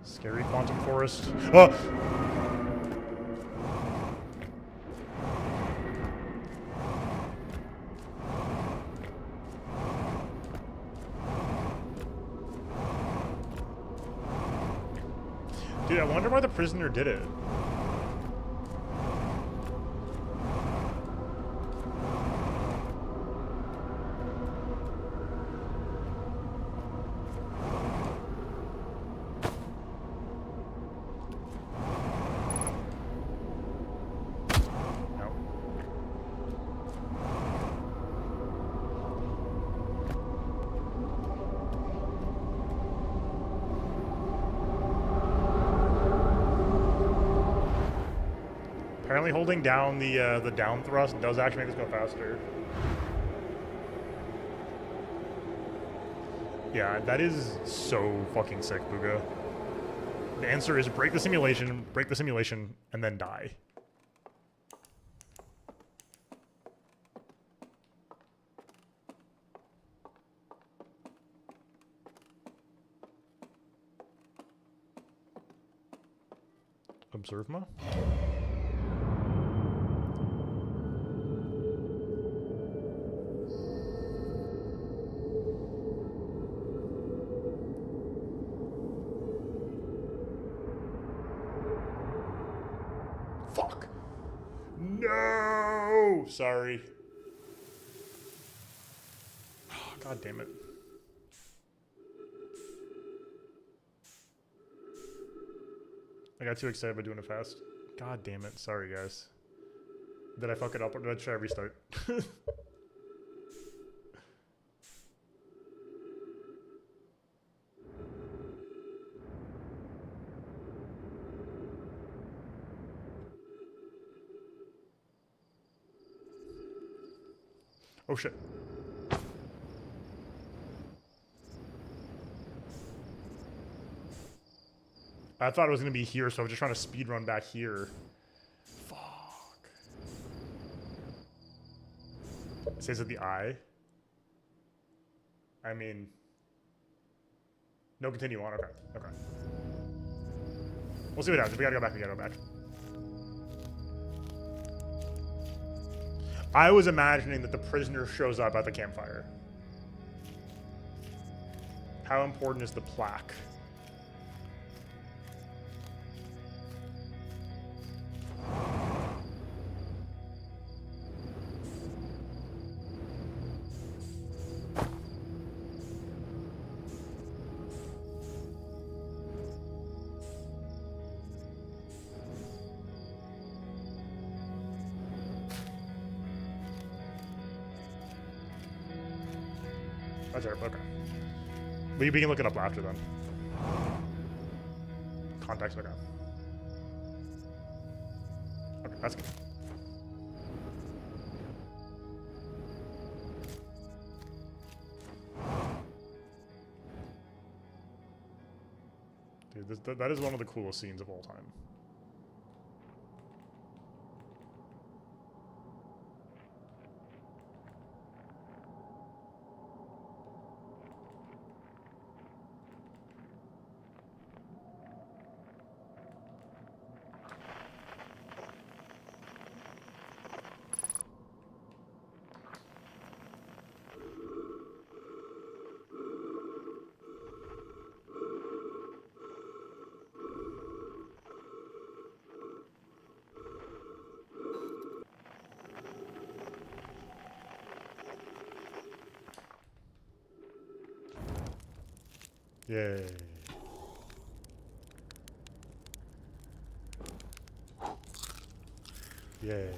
Scary quantum forest. Oh! Dude, I wonder why the prisoner did it. Apparently holding down the down thrust does actually make this go faster. Yeah, that is so fucking sick, Booga. The answer is break the simulation, and then die. Observe ma? No! Sorry. Oh, God damn it. I got too excited by doing it fast. God damn it. Sorry, guys. Did I fuck it up or should I restart? Oh shit. I thought it was gonna be here, so I was just trying to speed run back here. Fuck. It says at the eye. I mean, no, continue on. Okay. Okay. We'll see what happens. We gotta go back. We gotta go back. I was imagining that the prisoner shows up at the campfire. How important is the plaque? That's right, okay. We can look it up after then. Context, okay. Okay, that's good. Dude, that is one of the coolest scenes of all time. Yay. Yay.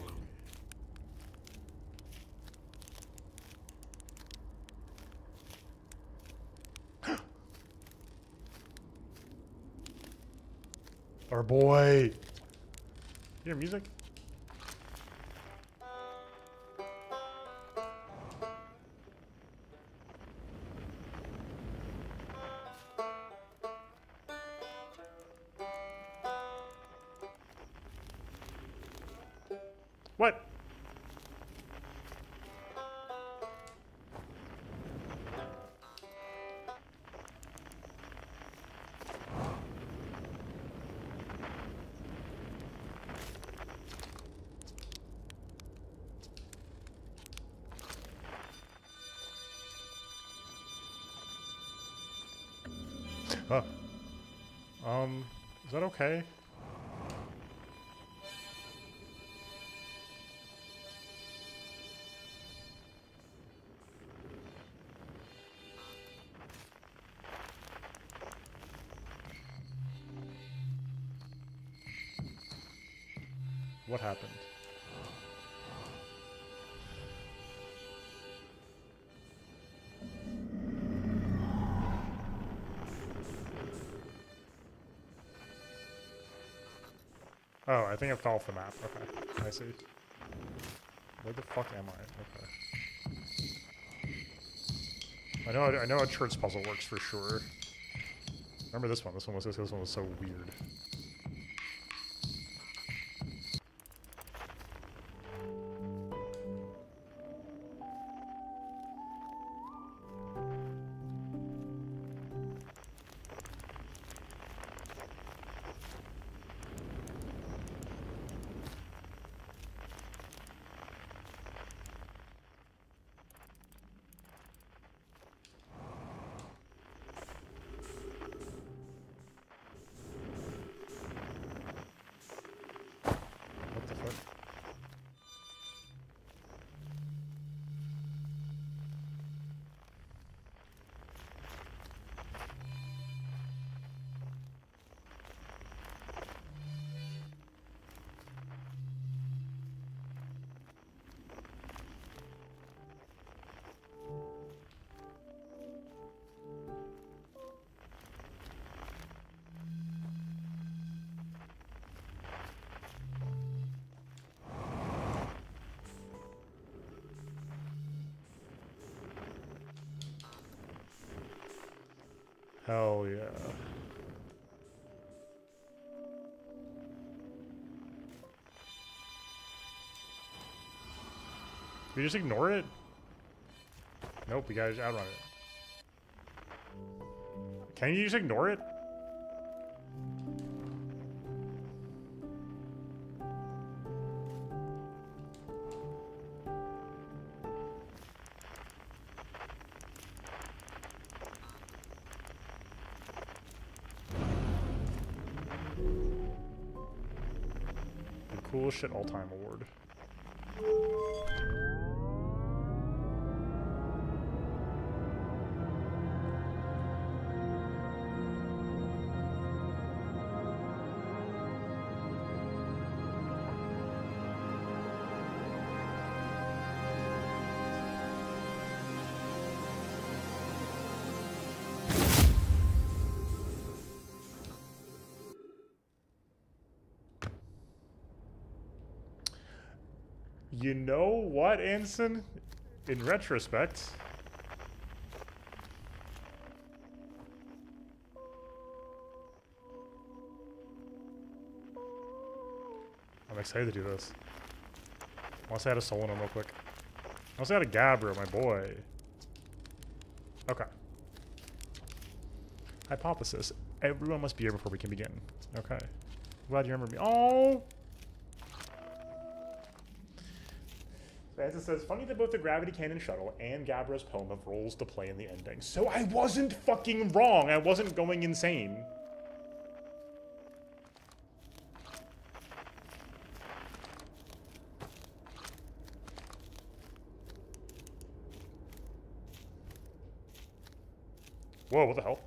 Our boy. Hear music? What? Huh. Is that okay? What happened? Oh, I think I fell off the map. Okay, I see. Where the fuck am I? Okay. I know how Church puzzle works for sure. Remember this one? This one was so weird. Hell yeah. We just ignore it? Nope, we gotta outrun it. Can you just ignore it? The coolest shit all-time award. You know what, Anson? In retrospect, I'm excited to do this. Unless I had a Solon real quick. Unless I had a Gabbro, my boy. Okay. Hypothesis. Everyone must be here before we can begin. Okay. Glad you remember me. Oh! Francis says, funny that both the Gravity Cannon Shuttle and Gabbro's poem have roles to play in the ending. So I wasn't fucking wrong. I wasn't going insane. Whoa, what the hell?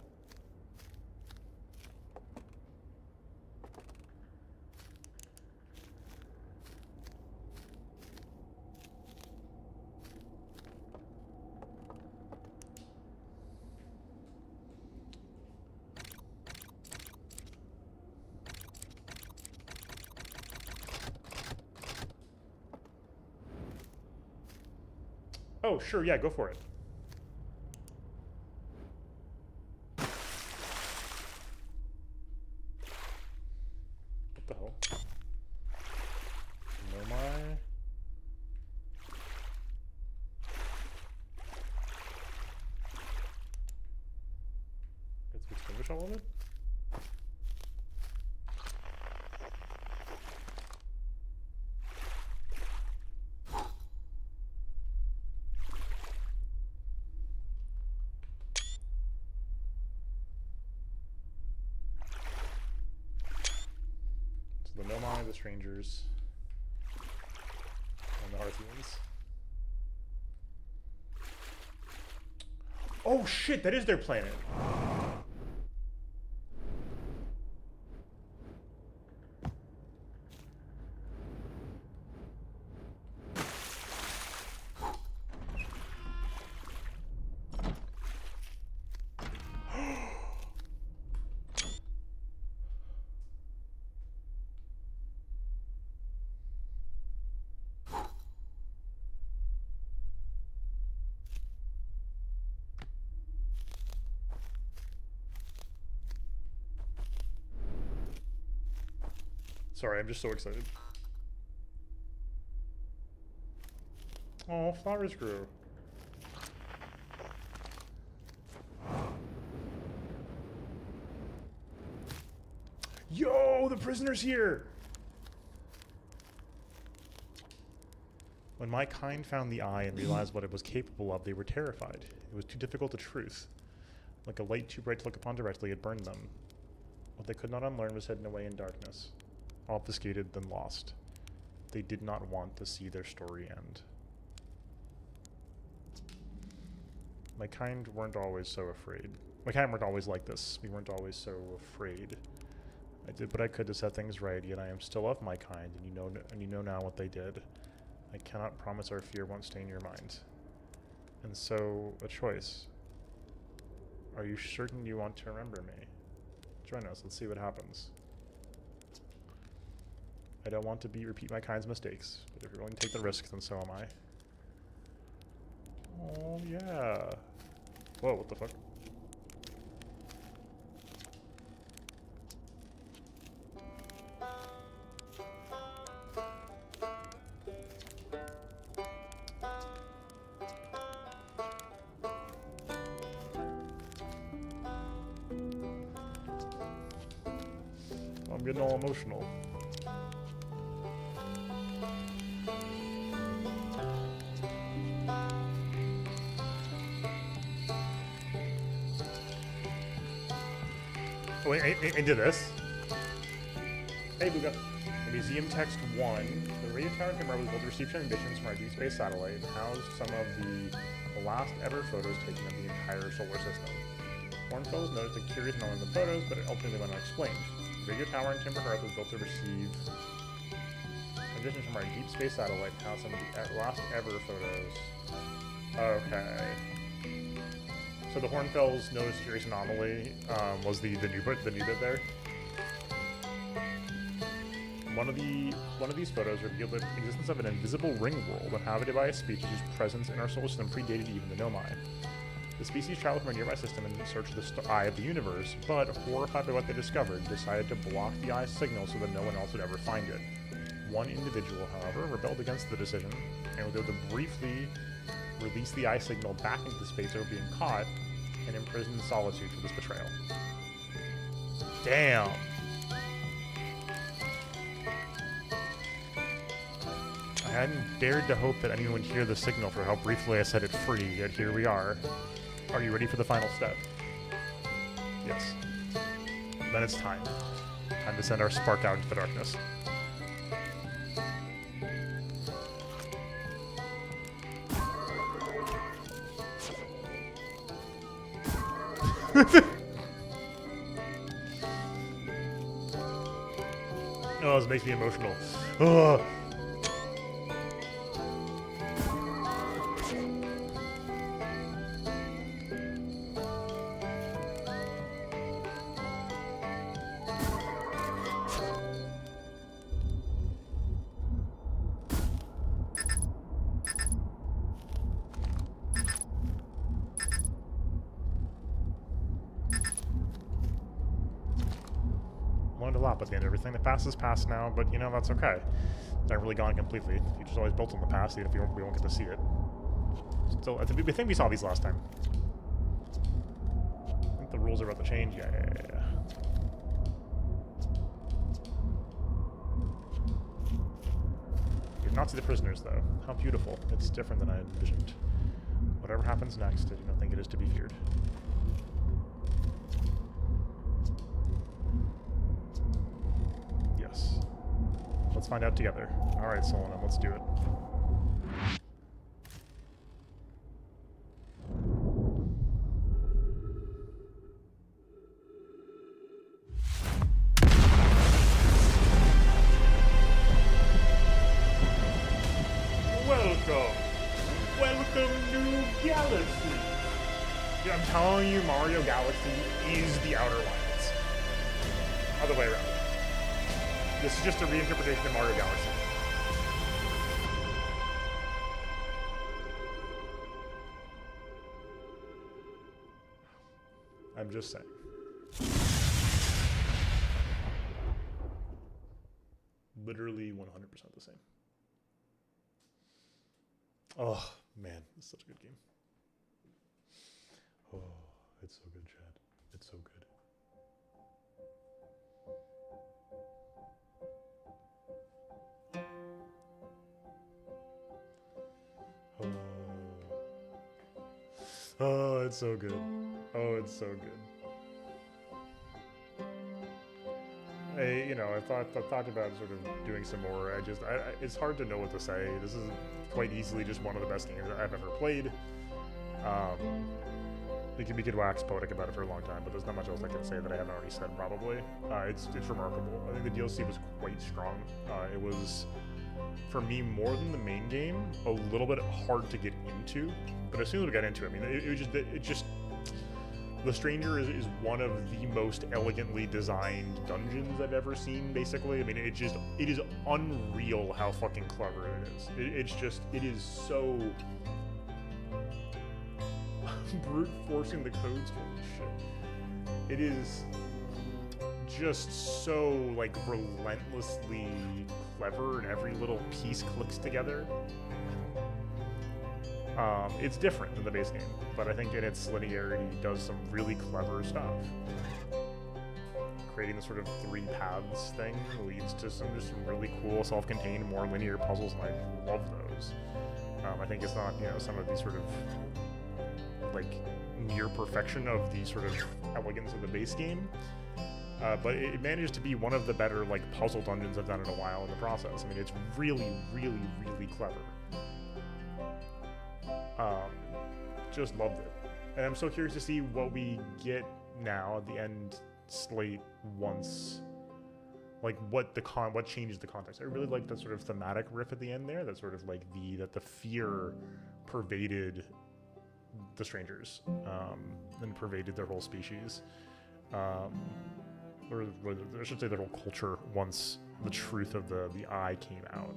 Oh, sure, yeah, go for it. What the hell? Nomai? Let's extinguish all of it? The Nomai, the Strangers, and the Hearthians. Oh shit, that is their planet. Sorry, I'm just so excited. Oh, flowers grew. Yo, the prisoner's here! When my kind found the eye and realized what it was capable of, they were terrified. It was too difficult to truth. Like a light too bright to look upon directly, it burned them. What they could not unlearn was hidden away in darkness. Obfuscated, then lost. They did not want to see their story end. My kind weren't always so afraid. My kind weren't always like this. We weren't always so afraid. I did what I could to set things right, yet I am still of my kind, and you know now what they did. I cannot promise our fear won't stain your mind. And so, a choice. Are you certain you want to remember me? Join us, let's see what happens. I don't want to repeat my kind's mistakes, but if you're willing to take the risk, then so am I. Oh, yeah. Whoa, what the fuck? I'm getting all emotional. Oh, wait, into this. Hey, Booga. Museum Text 1. The radio tower in Timor was built to receive transmissions from our deep space satellite and housed some of the last ever photos taken of the entire solar system. Hornfels noticed a curious moment in the photos, but it ultimately went unexplained. The radio tower in Timber Hearth was built to receive transmissions from our deep space satellite and housed some of the last ever photos. Okay. So the Hornfels noticed a curious anomaly was the new bit there. One of these photos revealed the existence of an invisible ring world inhabited by a species whose presence in our solar system predated even the Nomai. The species traveled from a nearby system in search of the eye of the universe, but horrified by what they discovered, decided to block the eye's signal so that no one else would ever find it. One individual, however, rebelled against the decision and was able to briefly release the eye signal back into the space over being caught and imprisoned in solitude for this betrayal. Damn! I hadn't dared to hope that anyone would hear the signal for how briefly I set it free, yet here we are. Are you ready for the final step? Yes. Then it's time. Time to send our spark out into the darkness. Oh, this makes me emotional. Ugh. Learned a lot by the end of everything. The past is past now, but you know, that's okay. It's not really gone completely. The future's always built on the past, even if we won't get to see it. Still, I think we saw these last time. I think the rules are about to change. Yeah. We did not see the prisoners, though. How beautiful. It's different than I envisioned. Whatever happens next, I do not think it is to be feared. Yes. Let's find out together. Alright, Solanum, let's do it. Welcome to Galaxy! Yeah, I'm telling you, Mario Galaxy is the Outer Wilds. Other way around. This is just a reinterpretation of Mario Galaxy. I'm just saying. Literally 100% the same. Oh, man, it's such a good game. Oh, it's so good, Chad. It's so good. Oh, it's so good. Oh, it's so good. I thought about sort of doing some more. It's hard to know what to say. This is quite easily just one of the best games I've ever played. We could wax poetic about it for a long time, but there's not much else I can say that I haven't already said, probably. It's remarkable. I think the DLC was quite strong. It was, for me, more than the main game, a little bit hard to get into. But as soon as we got into it, I mean, it just The Stranger is one of the most elegantly designed dungeons I've ever seen, basically. I mean, it is unreal how fucking clever it is. It is so brute forcing the codes. Holy shit. It is just so, like, relentlessly clever, and every little piece clicks together. It's different than the base game, but I think in its linearity does some really clever stuff. creating the sort of 3 paths thing leads to some really cool self-contained, more linear puzzles, and I love those. I think it's not, you know, some of these sort of like near perfection of the sort of elegance of the base game, but it managed to be one of the better like puzzle dungeons I've done in a while in the process. I mean, it's really, really, really clever. Just loved it, and I'm so curious to see what we get now at the end slate once, like what changes the context. I really like that sort of thematic riff at the end there. That sort of like the fear pervaded the strangers, and pervaded their whole species, or I should say their whole culture once the truth of the eye came out.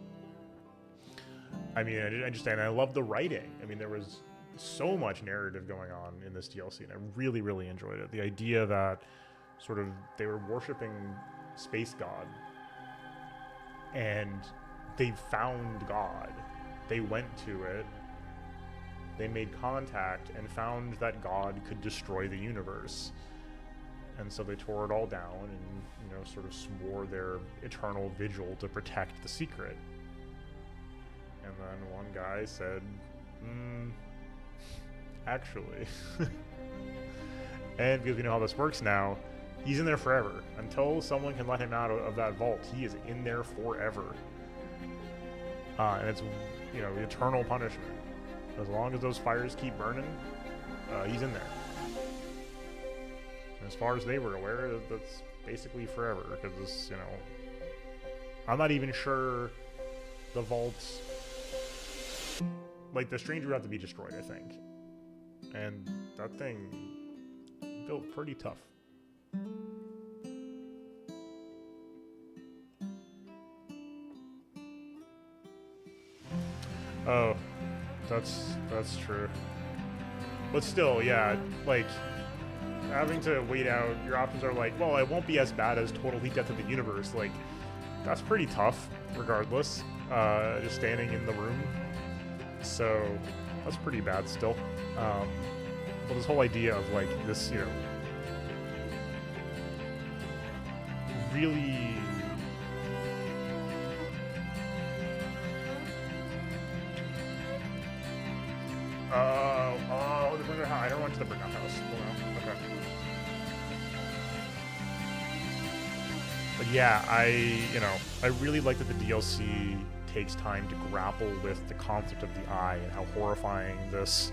I mean, I understand. I love the writing. I mean, there was so much narrative going on in this DLC, and I really, really enjoyed it. The idea that sort of they were worshiping Space God, and they found God. They went to it. They made contact and found that God could destroy the universe. And so they tore it all down and, you know, sort of swore their eternal vigil to protect the secret. And then one guy said, actually. And because we know how this works now, he's in there forever. Until someone can let him out of that vault, he is in there forever. And it's, you know, eternal punishment. As long as those fires keep burning, he's in there. And as far as they were aware, that's basically forever, because, you know, I'm not even sure the vaults, like, the stranger would have to be destroyed, I think. And that thing built pretty tough. Oh, that's true. But still, yeah, like, having to wait out, your options are like, well, it won't be as bad as Total Heat Death of the Universe. Like, that's pretty tough, regardless, just standing in the room. So, that's pretty bad still. But this whole idea of, like, this, you know, really... I don't want to the burnout house. Well, okay. But yeah, I really like that the DLC takes time to grapple with the concept of the eye and how horrifying this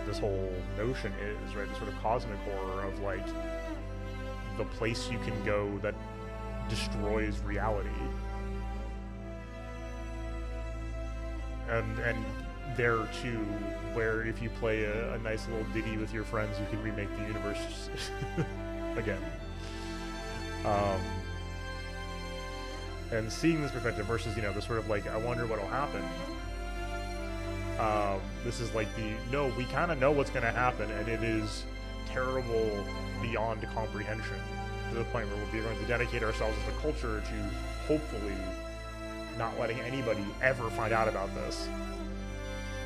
this whole notion is, right? The sort of cosmic horror of, like, the place you can go that destroys reality. And there too, where if you play a nice little ditty with your friends, you can remake the universe again. And seeing this perspective versus, you know, the sort of like, I wonder what'll happen. This is like no, we kind of know what's going to happen, and it is terrible beyond comprehension, to the point where we're going to dedicate ourselves as a culture to hopefully not letting anybody ever find out about this.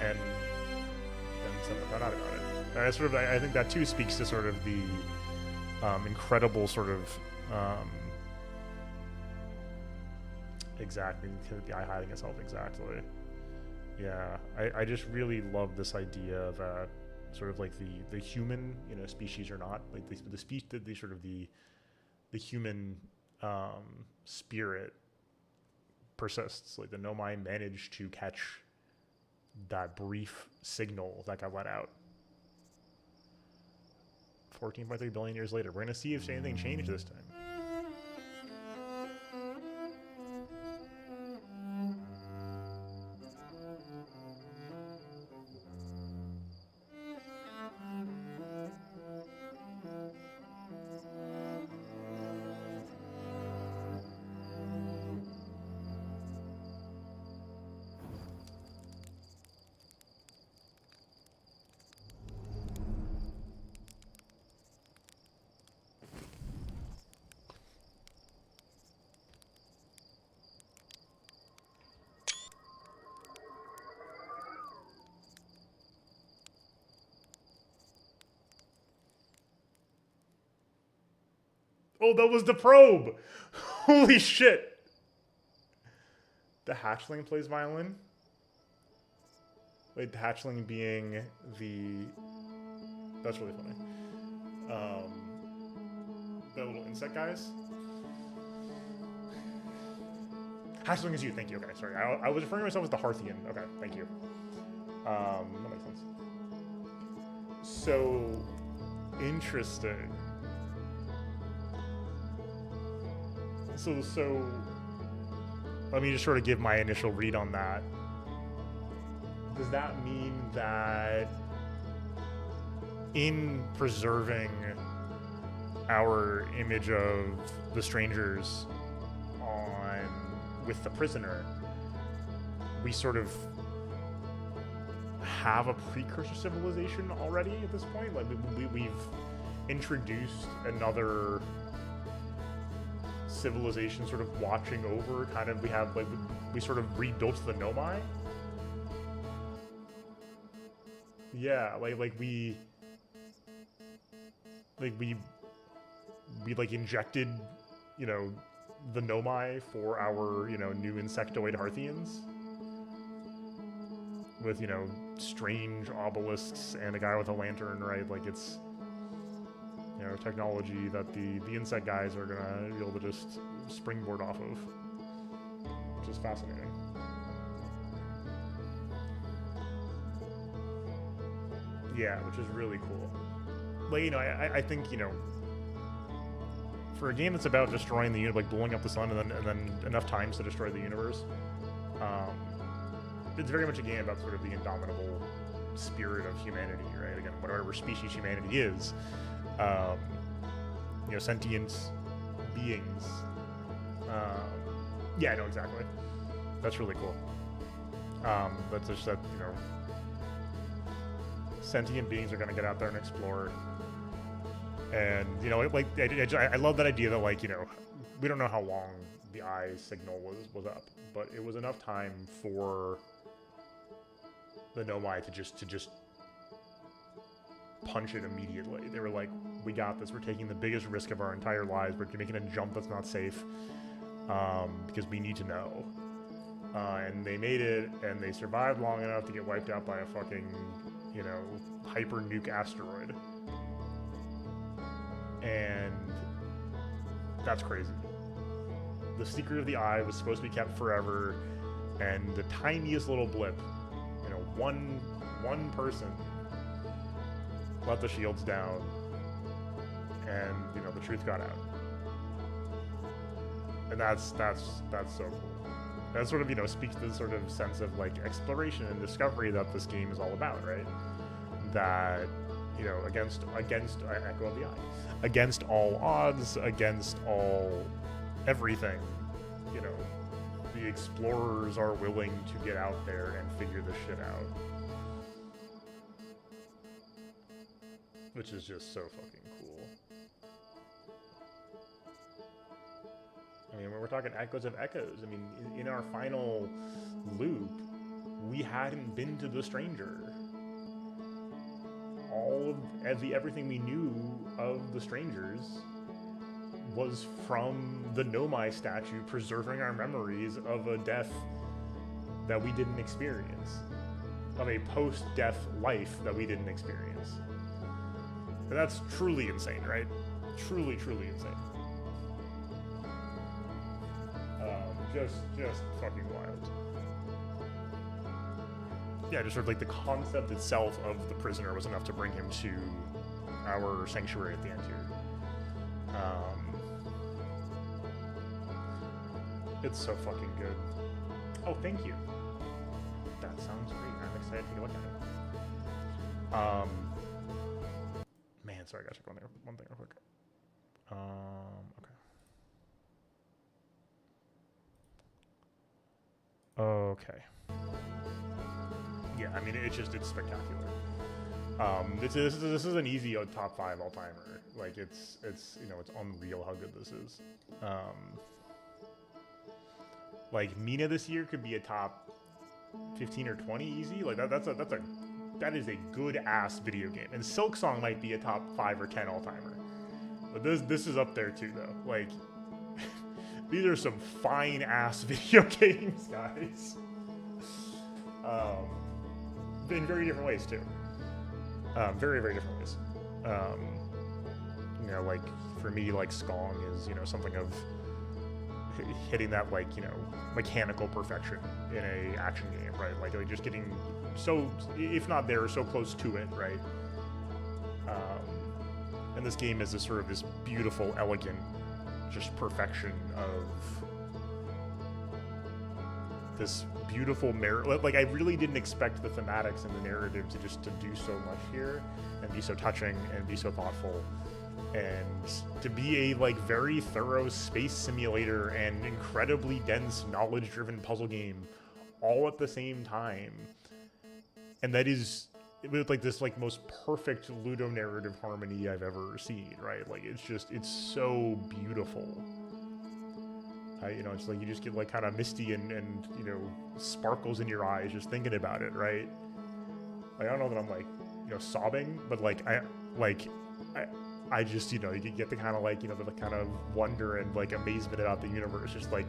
And then someone found out about it. And I think that too speaks to sort of the incredible sort of exactly the eye hiding itself exactly. Yeah, I just really love this idea that sort of like the human, you know, species or not, like the sort of the human spirit persists. Like the Nomai managed to catch that brief signal that got let out. 14.3 billion years later. We're gonna see if anything changed this time. Oh, that was the probe! Holy shit! The hatchling plays violin? Wait, the hatchling being the... That's really funny. The little insect guys? Hatchling is you, thank you. Okay, sorry. I was referring to myself as the Hearthian. Okay, thank you. That makes sense. So, interesting. So, let me just sort of give my initial read on that. Does that mean that in preserving our image of the strangers with the prisoner, we sort of have a precursor civilization already at this point? Like we've introduced another civilization sort of watching over, kind of, we sort of rebuilt the Nomai? Yeah, we injected, you know, the Nomai for our, you know, new insectoid Hearthians with, you know, strange obelisks and a guy with a lantern, right? Like, it's, you know, technology that the insect guys are gonna be able to just springboard off of, which is fascinating. Yeah, which is really cool. Like, you know, I think, you know, for a game that's about destroying the universe, like blowing up the sun and then enough times to destroy the universe, it's very much a game about sort of the indomitable spirit of humanity, right? Again, whatever species humanity is, you know, sentient beings. Yeah, no, exactly. That's really cool. That's just that, you know, sentient beings are going to get out there and explore. And, you know, like, I love that idea that, like, you know, we don't know how long the eye signal was up, but it was enough time for the Nomai to just punch it immediately. They were like, we got this. We're taking the biggest risk of our entire lives. We're making a jump that's not safe, because we need to know. And they made it, and they survived long enough to get wiped out by a fucking, you know, hyper nuke asteroid. And that's crazy. The secret of the eye was supposed to be kept forever, and the tiniest little blip, you know, one person let the shields down, and, you know, the truth got out. And that's so cool. That sort of, you know, speaks to the sort of sense of, like, exploration and discovery that this game is all about, right? That, you know, against Echo of the Eye, against all odds, against all everything, you know, the explorers are willing to get out there and figure this shit out. Which is just so fucking cool. I mean, when we're talking Echoes of Echoes, I mean, in our final loop, we hadn't been to the Stranger. All of everything we knew of the Strangers was from the Nomai statue preserving our memories of a death that we didn't experience, of a post-death life that we didn't experience. And that's truly insane, right? Truly, truly insane. Just fucking wild. Yeah, just sort of like the concept itself of the prisoner was enough to bring him to our sanctuary at the end here. It's so fucking good. Oh, thank you. That sounds great. I'm excited to take a look at it. Man, sorry, I gotta check one thing real quick. Okay. Yeah, I mean, it's spectacular. This is an easy top 5 all-timer. Like, it's you know, it's unreal how good this is. Like, Mina this year could be a top 15 or 20 easy. Like, that is a good ass video game. And Silksong might be a top 5 or 10 all-timer. But this is up there too, though. Like, these are some fine ass video games, guys. In very different ways too. Very, very different ways. You know, like for me, like Skong is, you know, something of hitting that, like, you know, mechanical perfection in a action game, right? Like just getting so, if not there, so close to it, right? And this game is this sort of this beautiful, elegant, just perfection of this beautiful like I really didn't expect the thematics and the narrative to do so much here and be so touching and be so thoughtful and to be a like very thorough space simulator and incredibly dense knowledge-driven puzzle game all at the same time. And that is with like this like most perfect ludonarrative harmony I've ever seen, right? Like it's so beautiful. You know, it's like you just get like kind of misty and you know, sparkles in your eyes just thinking about it, right? Like I don't know that I'm like, you know, sobbing, but like I just, you know, you get the kind of like, you know, the kind of wonder and like amazement about the universe. Just like,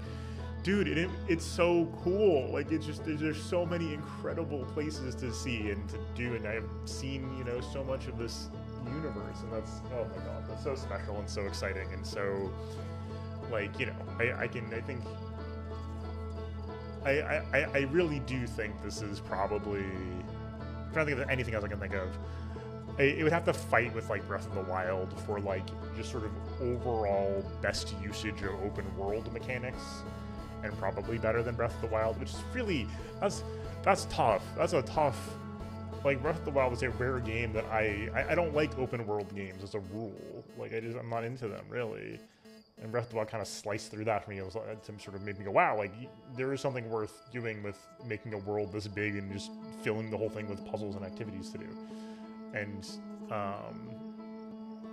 dude, it's so cool. Like it's just there's so many incredible places to see and to do, and I've seen, you know, so much of this universe, and that's, oh my god, that's so special and so exciting and so. Like, you know, I really do think this is probably, I'm trying to think of anything else I can think of. It would have to fight with like Breath of the Wild for like just sort of overall best usage of open world mechanics, and probably better than Breath of the Wild, which is really, that's tough. That's a tough, like Breath of the Wild is a rare game that I don't like open world games as a rule. Like I'm not into them really. And Breath of the Wild kind of sliced through that for me. It was to sort of made me go, wow, like there is something worth doing with making a world this big and just filling the whole thing with puzzles and activities to do. And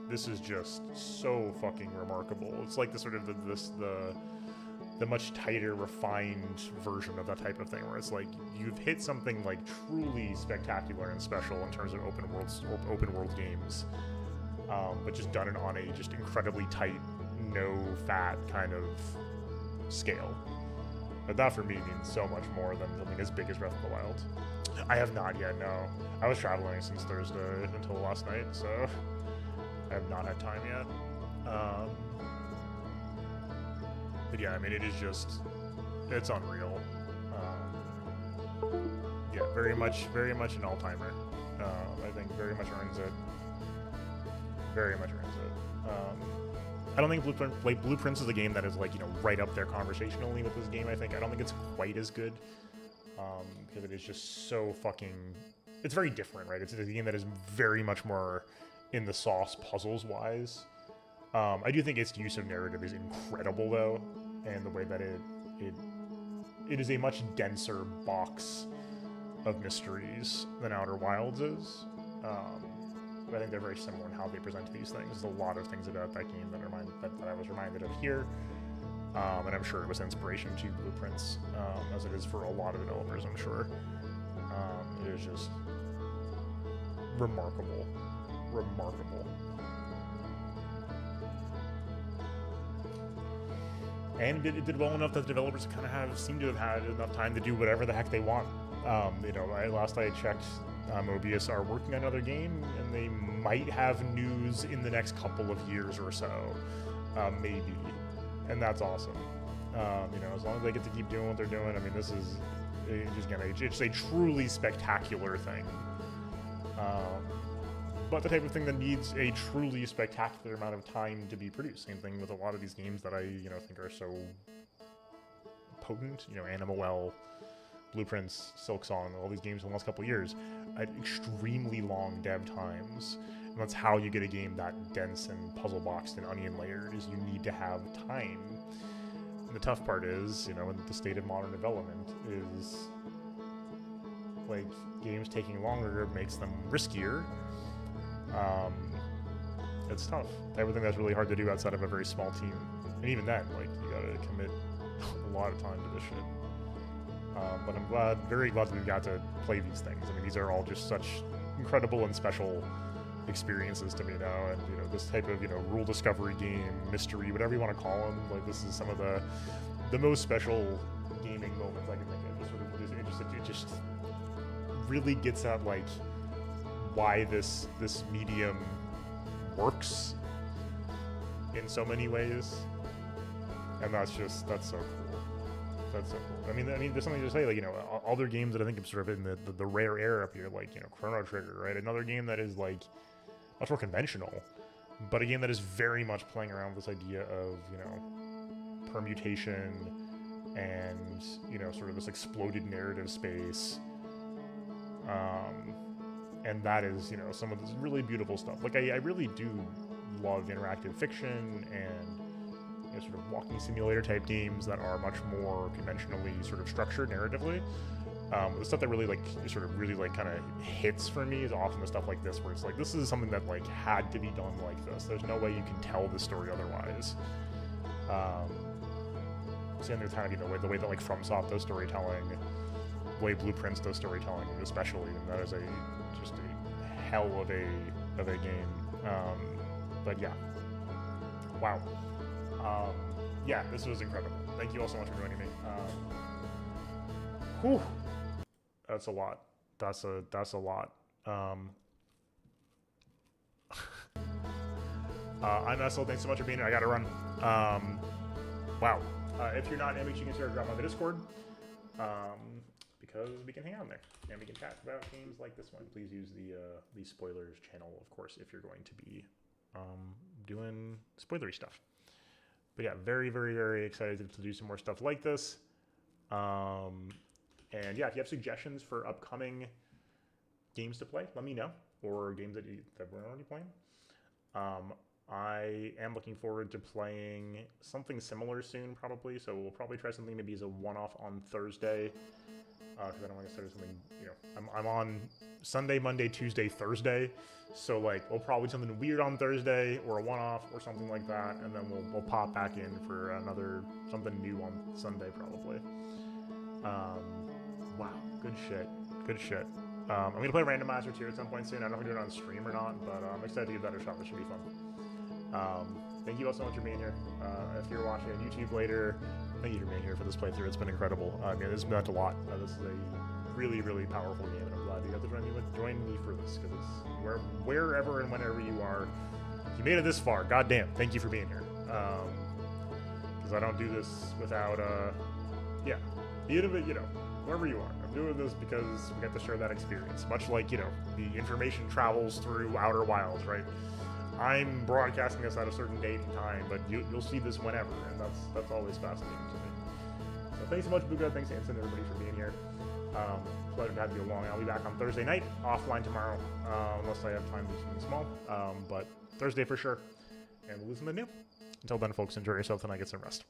this is just so fucking remarkable. It's like the sort of the much tighter, refined version of that type of thing, where it's like you've hit something like truly spectacular and special in terms of open world games, but just done it on a just incredibly tight, no fat kind of scale. But that for me means so much more than something as big as Breath of the Wild. I have not yet, no. I was traveling since Thursday until last night, so I have not had time yet. But yeah, I mean, it is just, it's unreal. Yeah, very much an all-timer. I think very much earns it. Very much earns it. I don't think Blueprints is a game that is like, you know, right up there conversationally with this game. I don't think it's quite as good, because it is just so fucking, it's very different, right? It's a game that is very much more in the sauce puzzles wise. I do think its use of narrative is incredible though, and the way that it is a much denser box of mysteries than Outer Wilds is. But I think they're very similar in how they present these things. There's a lot of things about that game that I was reminded of here, and I'm sure it was inspiration to Blueprints, as it is for a lot of developers, I'm sure. It is just remarkable. And it did well enough that developers kind of seem to have had enough time to do whatever the heck they want. You know, last I checked, Mobius are working on another game, and they might have news in the next couple of years or so, maybe, and that's awesome. You know, as long as they get to keep doing what they're doing, I mean, this is it's a truly spectacular thing. But the type of thing that needs a truly spectacular amount of time to be produced. Same thing with a lot of these games that I, you know, think are so potent. You know, Animal Well, Blueprints, Silksong, all these games in the last couple of years at extremely long dev times. And that's how you get a game that dense and puzzle boxed and onion layered, is you need to have time. And the tough part is, you know, in the state of modern development, is like games taking longer makes them riskier. It's tough. Everything that's really hard to do outside of a very small team. And even then, like, you gotta commit a lot of time to this shit. But I'm very glad that we got to play these things. I mean, these are all just such incredible and special experiences to me now, and you know, this type of, you know, rule discovery game, mystery, whatever you want to call them, like this is some of the most special gaming moments I can think of. Just sort of it just really gets at like why this medium works in so many ways, and that's so cool. That's so cool. I mean, there's something to say, like, you know, other games that I think are sort of in the rare air up here, like, you know, Chrono Trigger, right? Another game that is like much more conventional, but a game that is very much playing around with this idea of, you know, permutation and, you know, sort of this exploded narrative space. And that is, you know, some of this really beautiful stuff. Like, I really do love interactive fiction and, you know, sort of walking simulator type games that are much more conventionally sort of structured narratively. The stuff that really like sort of really like kind of hits for me is often the stuff like this, where it's like, this is something that like had to be done like this. There's no way you can tell the story otherwise. Seeing there's kind of, you know, the way that like FromSoft does storytelling, the way Blueprints does storytelling, especially, and that is just a hell of a game. But yeah, wow. Yeah, this was incredible. Thank you all so much for joining me. Whew. That's a lot. That's a lot. I'm Essel. Thanks so much for being here. I gotta run. Wow. If you're not in, you can consider dropping on the Discord, because we can hang out in there and we can chat about games like this one. Please use the spoilers channel, of course, if you're going to be doing spoilery stuff. But yeah, very, very, very excited to do some more stuff like this. And yeah, if you have suggestions for upcoming games to play, let me know, or games that we're already playing. I am looking forward to playing something similar soon, probably. So we'll probably try something maybe as a one-off on Thursday, because I don't want to start something. You know, I'm on Sunday, Monday, Tuesday, Thursday. So like we'll probably do something weird on Thursday or a one-off or something like that, and then we'll pop back in for something new on Sunday probably. Wow, good shit. I'm gonna play Randomizer too at some point soon. I don't know if I do it on stream or not, but I'm excited to give that a shot. This should be fun. Thank you all so much for being here. If you're watching on YouTube later, thank you for being here for this playthrough. It's been incredible. This meant a lot. This is a really, really powerful game, and I'm glad you got to join me for this, because wherever and whenever you are, if you made it this far, goddamn, thank you for being here. Because I don't do this without, yeah, you know, wherever you are. I'm doing this because we get to share that experience. Much like, you know, the information travels through Outer Wilds, right? I'm broadcasting this at a certain date and time, but you'll see this whenever, and that's always fascinating to me. So thanks so much, Buga. Thanks, Anson, everybody, for being here. Pleasure to have you along. I'll be back on Thursday night, offline tomorrow, unless I have time to do something small. But Thursday for sure, and we'll do something new. Until then, folks, enjoy yourself and I get some rest.